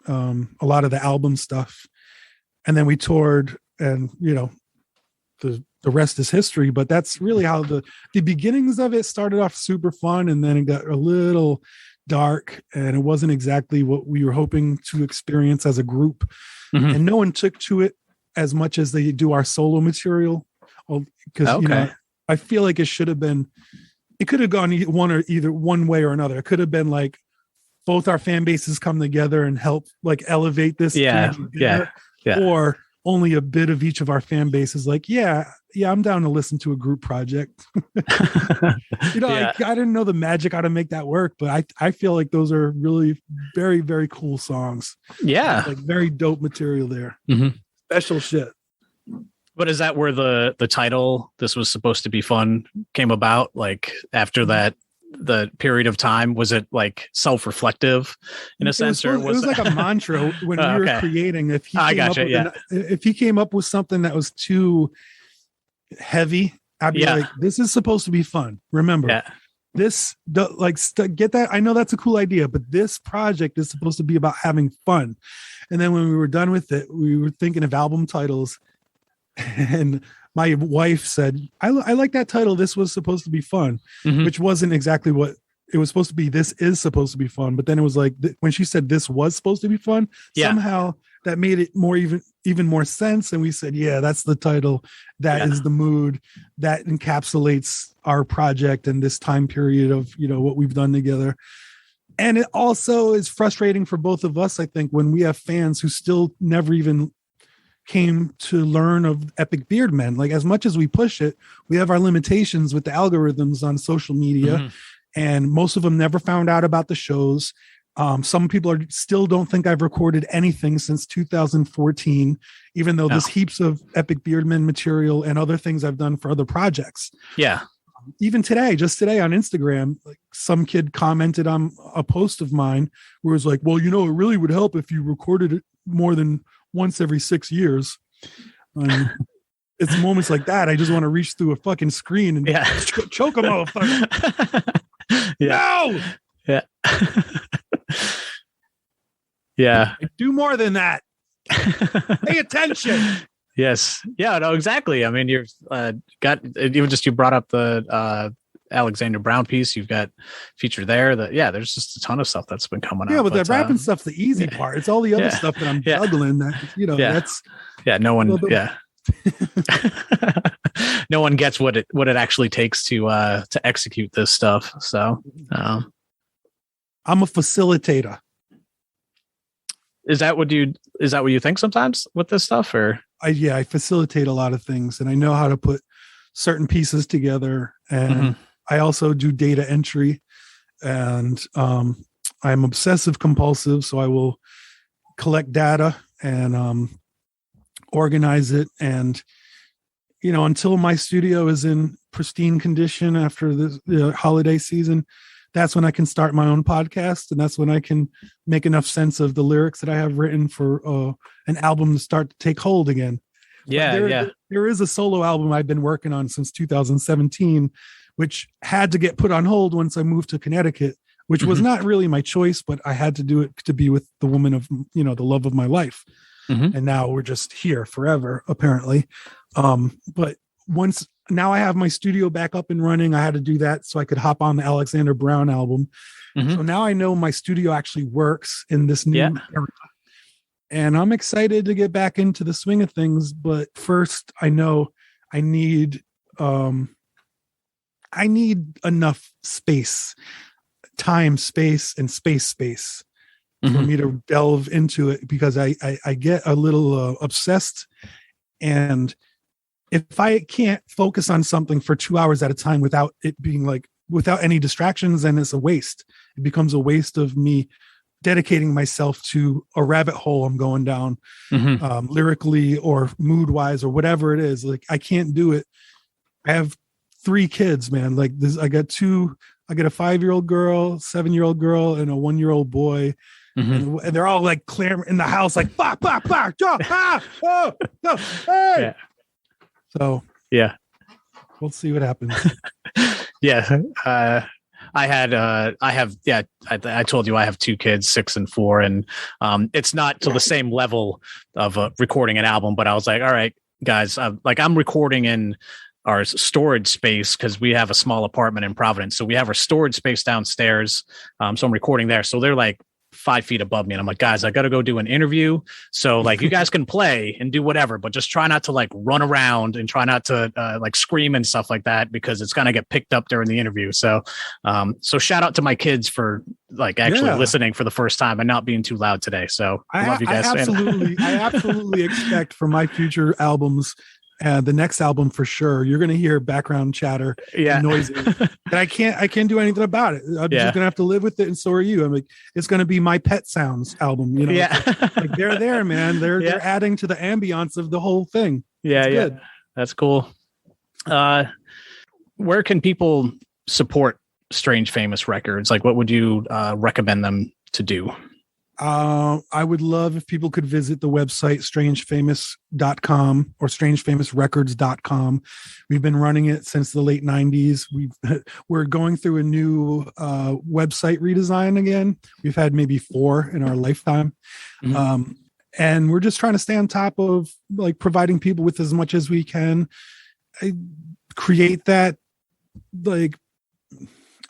a lot of the album stuff. And then we toured, and the rest is history. But that's really how the beginnings of it started off super fun, and then it got a little dark, and it wasn't exactly what we were hoping to experience as a group. And no one took to it as much as they do our solo material, because I feel like it should have been, it could have gone either one way or another. It could have been like both our fan bases come together and help like elevate this, or only a bit of each of our fan bases like, I'm down to listen to a group project. I didn't know the magic how to make that work, but I feel like those are really very, very cool songs. Yeah, like very dope material there. Special shit. But is that where the title "This Was Supposed to Be Fun" came about? Like after that, the period of time, was it like self-reflective in a sense, or was it was like a mantra when we were creating? If he came up with something that was too heavy, I'd be like, "This is supposed to be fun." Remember, this get that. I know that's a cool idea, but this project is supposed to be about having fun. And then when we were done with it, we were thinking of album titles. And my wife said, I like that title. This was supposed to be fun, which wasn't exactly what it was supposed to be. This is supposed to be fun. But then it was like, when she said this was supposed to be fun, somehow that made it more even more sense. And we said, that's the title. That is the mood that encapsulates our project and this time period of, what we've done together. And it also is frustrating for both of us, I think, when we have fans who still never even came to learn of Epic Beardmen. Like, as much as we push it, we have our limitations with the algorithms on social media, and most of them never found out about the shows. Some people still don't think I've recorded anything since 2014, even though there's heaps of Epic Beardmen material and other things I've done for other projects. Even just today on Instagram, like some kid commented on a post of mine where it's like, well, it really would help if you recorded it more than once every 6 years. It's moments like that. I just want to reach through a fucking screen and choke a motherfucker. No. Do more than that. Pay attention. Yes. Yeah, no, exactly. I mean, you've got, even just, you brought up the Alexander Brown piece. You've got featured there. There's just a ton of stuff that's been coming out. Yeah, but the rapping stuff's the easy part. It's all the other stuff that I'm juggling. That that's no one. No one gets what it actually takes to execute this stuff. So I'm a facilitator. Is that what you think sometimes with this stuff, or? I facilitate a lot of things, and I know how to put certain pieces together, and I also do data entry, and I'm obsessive compulsive, so I will collect data and organize it, and until my studio is in pristine condition after the holiday season, that's when I can start my own podcast, and that's when I can make enough sense of the lyrics that I have written for an album to start to take hold again. There there is a solo album I've been working on since 2017, which had to get put on hold once I moved to Connecticut, which was not really my choice, but I had to do it to be with the woman of, the love of my life. And now we're just here forever, apparently. But now I have my studio back up and running. I had to do that so I could hop on the ALXNDRBRWN album. So now I know my studio actually works in this new era. And I'm excited to get back into the swing of things. But first, I know I need enough space, time, space, and space for me to delve into it, because I get a little obsessed. And if I can't focus on something for 2 hours at a time without it being without any distractions, then it's a waste. It becomes a waste of me dedicating myself to a rabbit hole I'm going down, lyrically or mood wise or whatever it is. I can't do it. I have 3 kids, man. I got a 5-year-old girl, 7-year-old girl, and a 1-year-old boy. And they're all clamoring in the house, bah, bah, bah, ah, oh, no, hey. Yeah. So yeah, we'll see what happens. I told you I have 2 kids, 6 and 4, and it's not to the same level of recording an album, but I was like, all right, guys, I'm recording in our storage space because we have a small apartment in Providence. So we have our storage space downstairs. So I'm recording there. So they're 5 feet above me. And I'm like, guys, I got to go do an interview. So you guys can play and do whatever, but just try not to run around and try not to scream and stuff like that, because it's going to get picked up during the interview. So, so shout out to my kids for actually listening for the first time and not being too loud today. So I love you guys. I absolutely expect for my future albums, the next album for sure, you're going to hear background chatter and noises. And I can't do anything about it. I'm just going to have to live with it. And so are you. I'm like, it's going to be my pet sounds album. They're there, man. They're adding to the ambiance of the whole thing. Good. That's cool. Where can people support Strange Famous Records? What would you recommend them to do? I would love if people could visit the website strangefamous.com or strangefamousrecords.com. We've been running it since the late 90s. We're going through a new website redesign again. We've had maybe 4 in our lifetime. And we're just trying to stay on top of providing people with as much as we can. Create that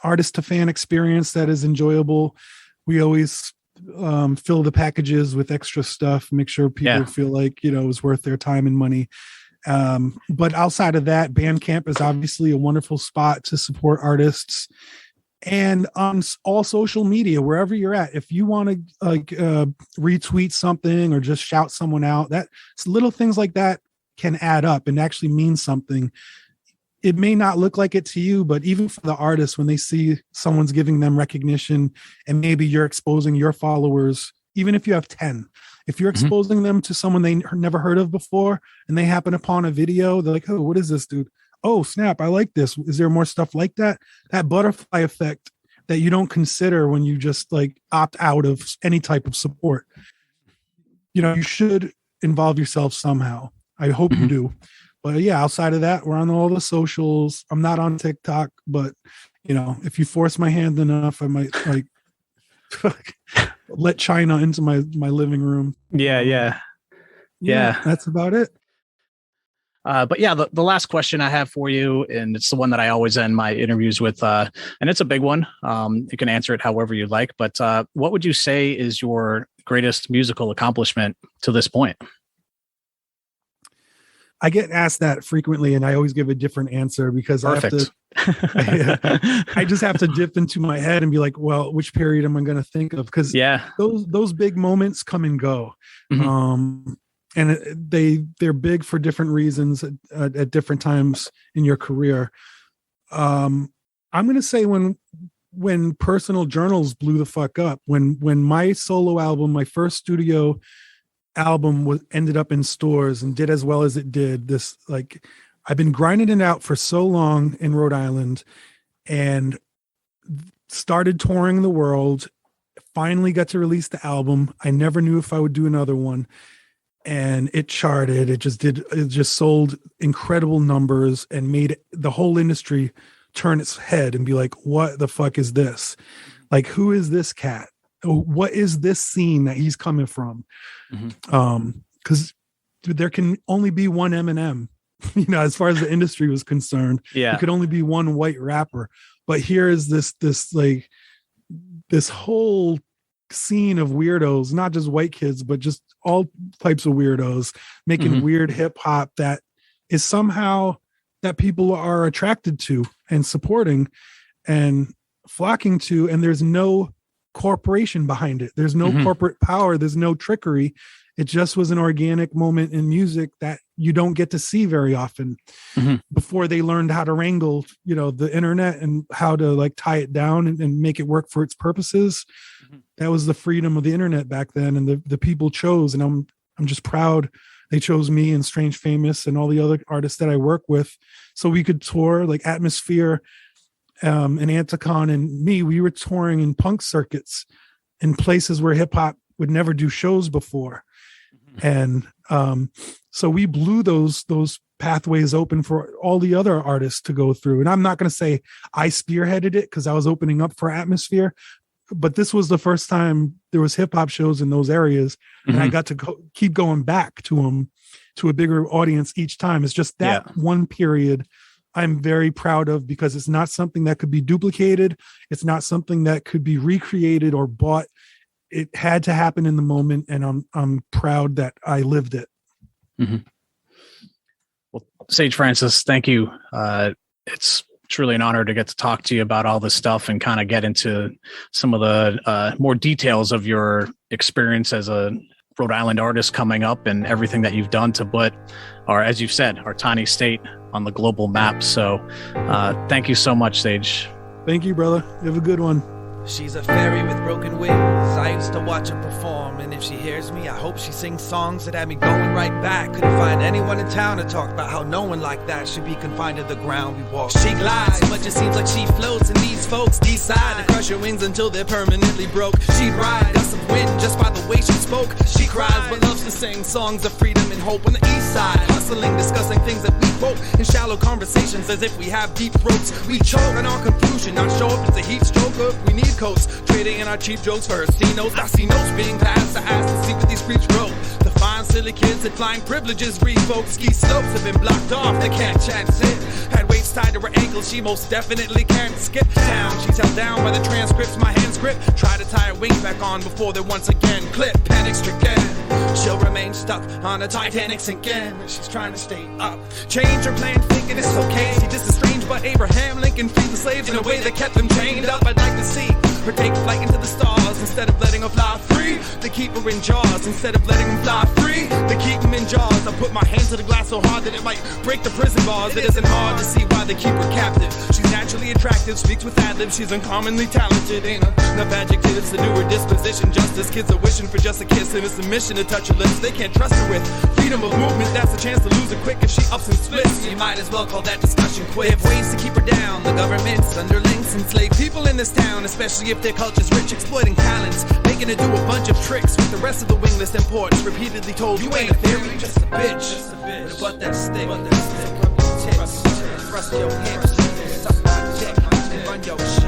artist to fan experience that is enjoyable. We always fill the packages with extra stuff, make sure people feel it was worth their time and money. But outside of that, Bandcamp is obviously a wonderful spot to support artists. And on all social media, wherever you're at, if you want to retweet something or just shout someone out, that little things like that can add up and actually mean something. It may not look like it to you, but even for the artist, when they see someone's giving them recognition and maybe you're exposing your followers, even if you have 10, if you're exposing them to someone they never heard of before and they happen upon a video, they're like, oh, what is this, dude? Oh, snap. I like this. Is there more stuff like that? That butterfly effect that you don't consider when you just opt out of any type of support. You should involve yourself somehow. I hope you do. But outside of that, we're on all the socials. I'm not on TikTok, but if you force my hand enough, I might let China into my living room. Yeah. That's about it. But the last question I have for you, and it's the one that I always end my interviews with, and it's a big one. You can answer it however you like, but what would you say is your greatest musical accomplishment to this point? I get asked that frequently, and I always give a different answer because I just have to dip into my head and be like, well, which period am I going to think of? Because those big moments come and go. And they're big for different reasons at different times in your career. I'm going to say when Personal Journals blew the fuck up, when my solo album, my first studio album ended up in stores and did as well as it did. I've been grinding it out for so long in Rhode Island and started touring the world, finally got to release the album. I never knew if I would do another one. and it charted. It just sold incredible numbers and made the whole industry turn its head and be like, what the fuck is this? Like, who is this cat? What is this scene that he's coming from? Because there can only be one Eminem, as far as the industry was concerned. Yeah. There could only be one white rapper. But here is this whole scene of weirdos, not just white kids, but just all types of weirdos making weird hip hop that is somehow that people are attracted to and supporting and flocking to. And there's no corporation behind it. There's no corporate power. There's no trickery. It just was an organic moment in music that you don't get to see very often before they learned how to wrangle, the internet and how to like tie it down and make it work for its purposes. That was the freedom of the internet back then. And the people chose, and I'm just proud they chose me and Strange Famous and all the other artists that I work with. So we could tour like Atmosphere and Anticon and me. We were touring in punk circuits in places where hip hop would never do shows before. And so we blew those pathways open for all the other artists to go through. And I'm not going to say I spearheaded it because I was opening up for Atmosphere, but this was the first time there was hip hop shows in those areas. And I got to keep going back to them, to a bigger audience each time. It's just that one period I'm very proud of, because it's not something that could be duplicated. It's not something that could be recreated or bought. It had to happen in the moment, and I'm proud that I lived it. Well, Sage Francis, thank you. It's truly an honor to get to talk to you about all this stuff and kind of get into some of the more details of your experience as a Rhode Island artist coming up and everything that you've done to put, or as you've said, our tiny state on the global map. So thank you so much, Sage. Thank you, brother. You have a good one. She's a fairy with broken wings. I used to watch her perform, and if she hears me, I hope she sings songs that have me going right back. Couldn't find anyone in town to talk about how no one like that should be confined to the ground we walk. She glides, but it seems like she floats, and these folks decide to crush her wings until they're permanently broke. She'd ride gusts of wind just by the way she spoke. She cries, but loves to sing songs of freedom and hope. On the east side, hustling, discussing things that we quote in shallow conversations as if we have deep throats. We choke on our confusion, not sure if it's a heat stroke or if we need coast, trading in our cheap jokes for Hercinos. I see notes being passed to ask to see what these creeps wrote. The fine silly kids that flying privileges read folks. Ski slopes have been blocked off, they can't chance it. Had weights tied to her ankles, she most definitely can't skip down. She's held down by the transcripts my hands grip. Try to tie her wings back on before they're once again clip. Panic stricken, she'll remain stuck on a Titanic sinking. She's trying to stay up, change her plan thinking it's okay. She just as strange but Abraham Lincoln freed the slaves in a way that kept them chained up. I'd like to see her take flight into the stars instead of letting her fly free. They keep her in jaws instead of letting them fly free. They keep them in jaws. I put my hand to the glass so hard that it might break the prison bars. It isn't hard to see why they keep her captive. She's naturally attractive, speaks with ad-libs. She's uncommonly talented. Ain't enough adjectives to do her disposition justice. Kids are wishing for just a kiss and it's a mission to touch her lips. They can't trust her with freedom of movement. That's a chance to lose her quick if she ups and splits. You might as well call that discussion quick. They have ways to keep her down. The government's underlings enslave people in this town, especially if their culture's rich, exploiting talents, making her do a bunch of tricks with the rest of the wingless imports. Repeatedly told, you ain't a theory, just a bitch. But that stick, thrust your hips, suck my dick, and run your shit.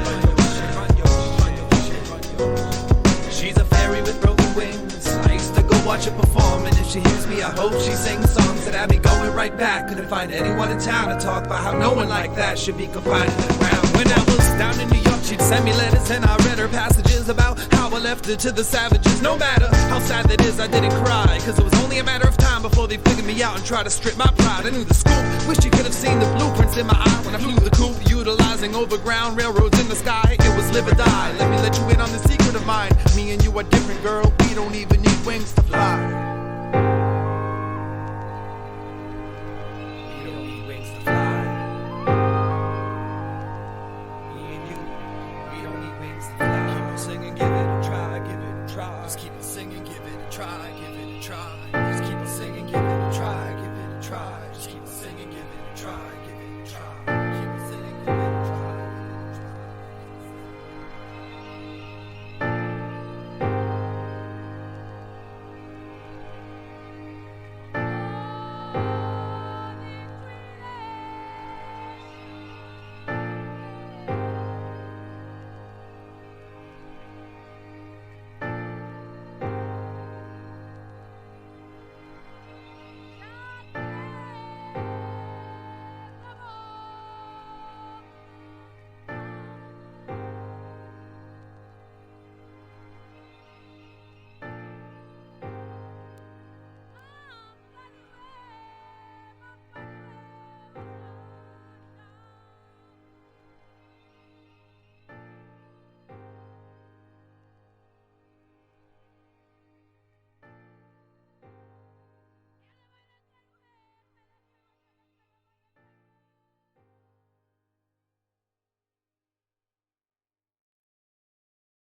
She's a fairy with broken wings. I used to go watch her perform, and if she hears me, I hope she sings songs that have me going right back. Couldn't find anyone in town to talk about how no one like that should be confined to the ground. When I was down in New York, she'd send me letters and I read her passages about how I left her to the savages. No matter how sad that is, I didn't cry, cause it was only a matter of time before they figured me out and tried to strip my pride. I knew the scoop, wish you could have seen the blueprints in my eye when I flew the coop, utilizing overground railroads in the sky. It was live or die. Let me let you in on the secret of mine. Me and you are different, girl. We don't even need wings to fly.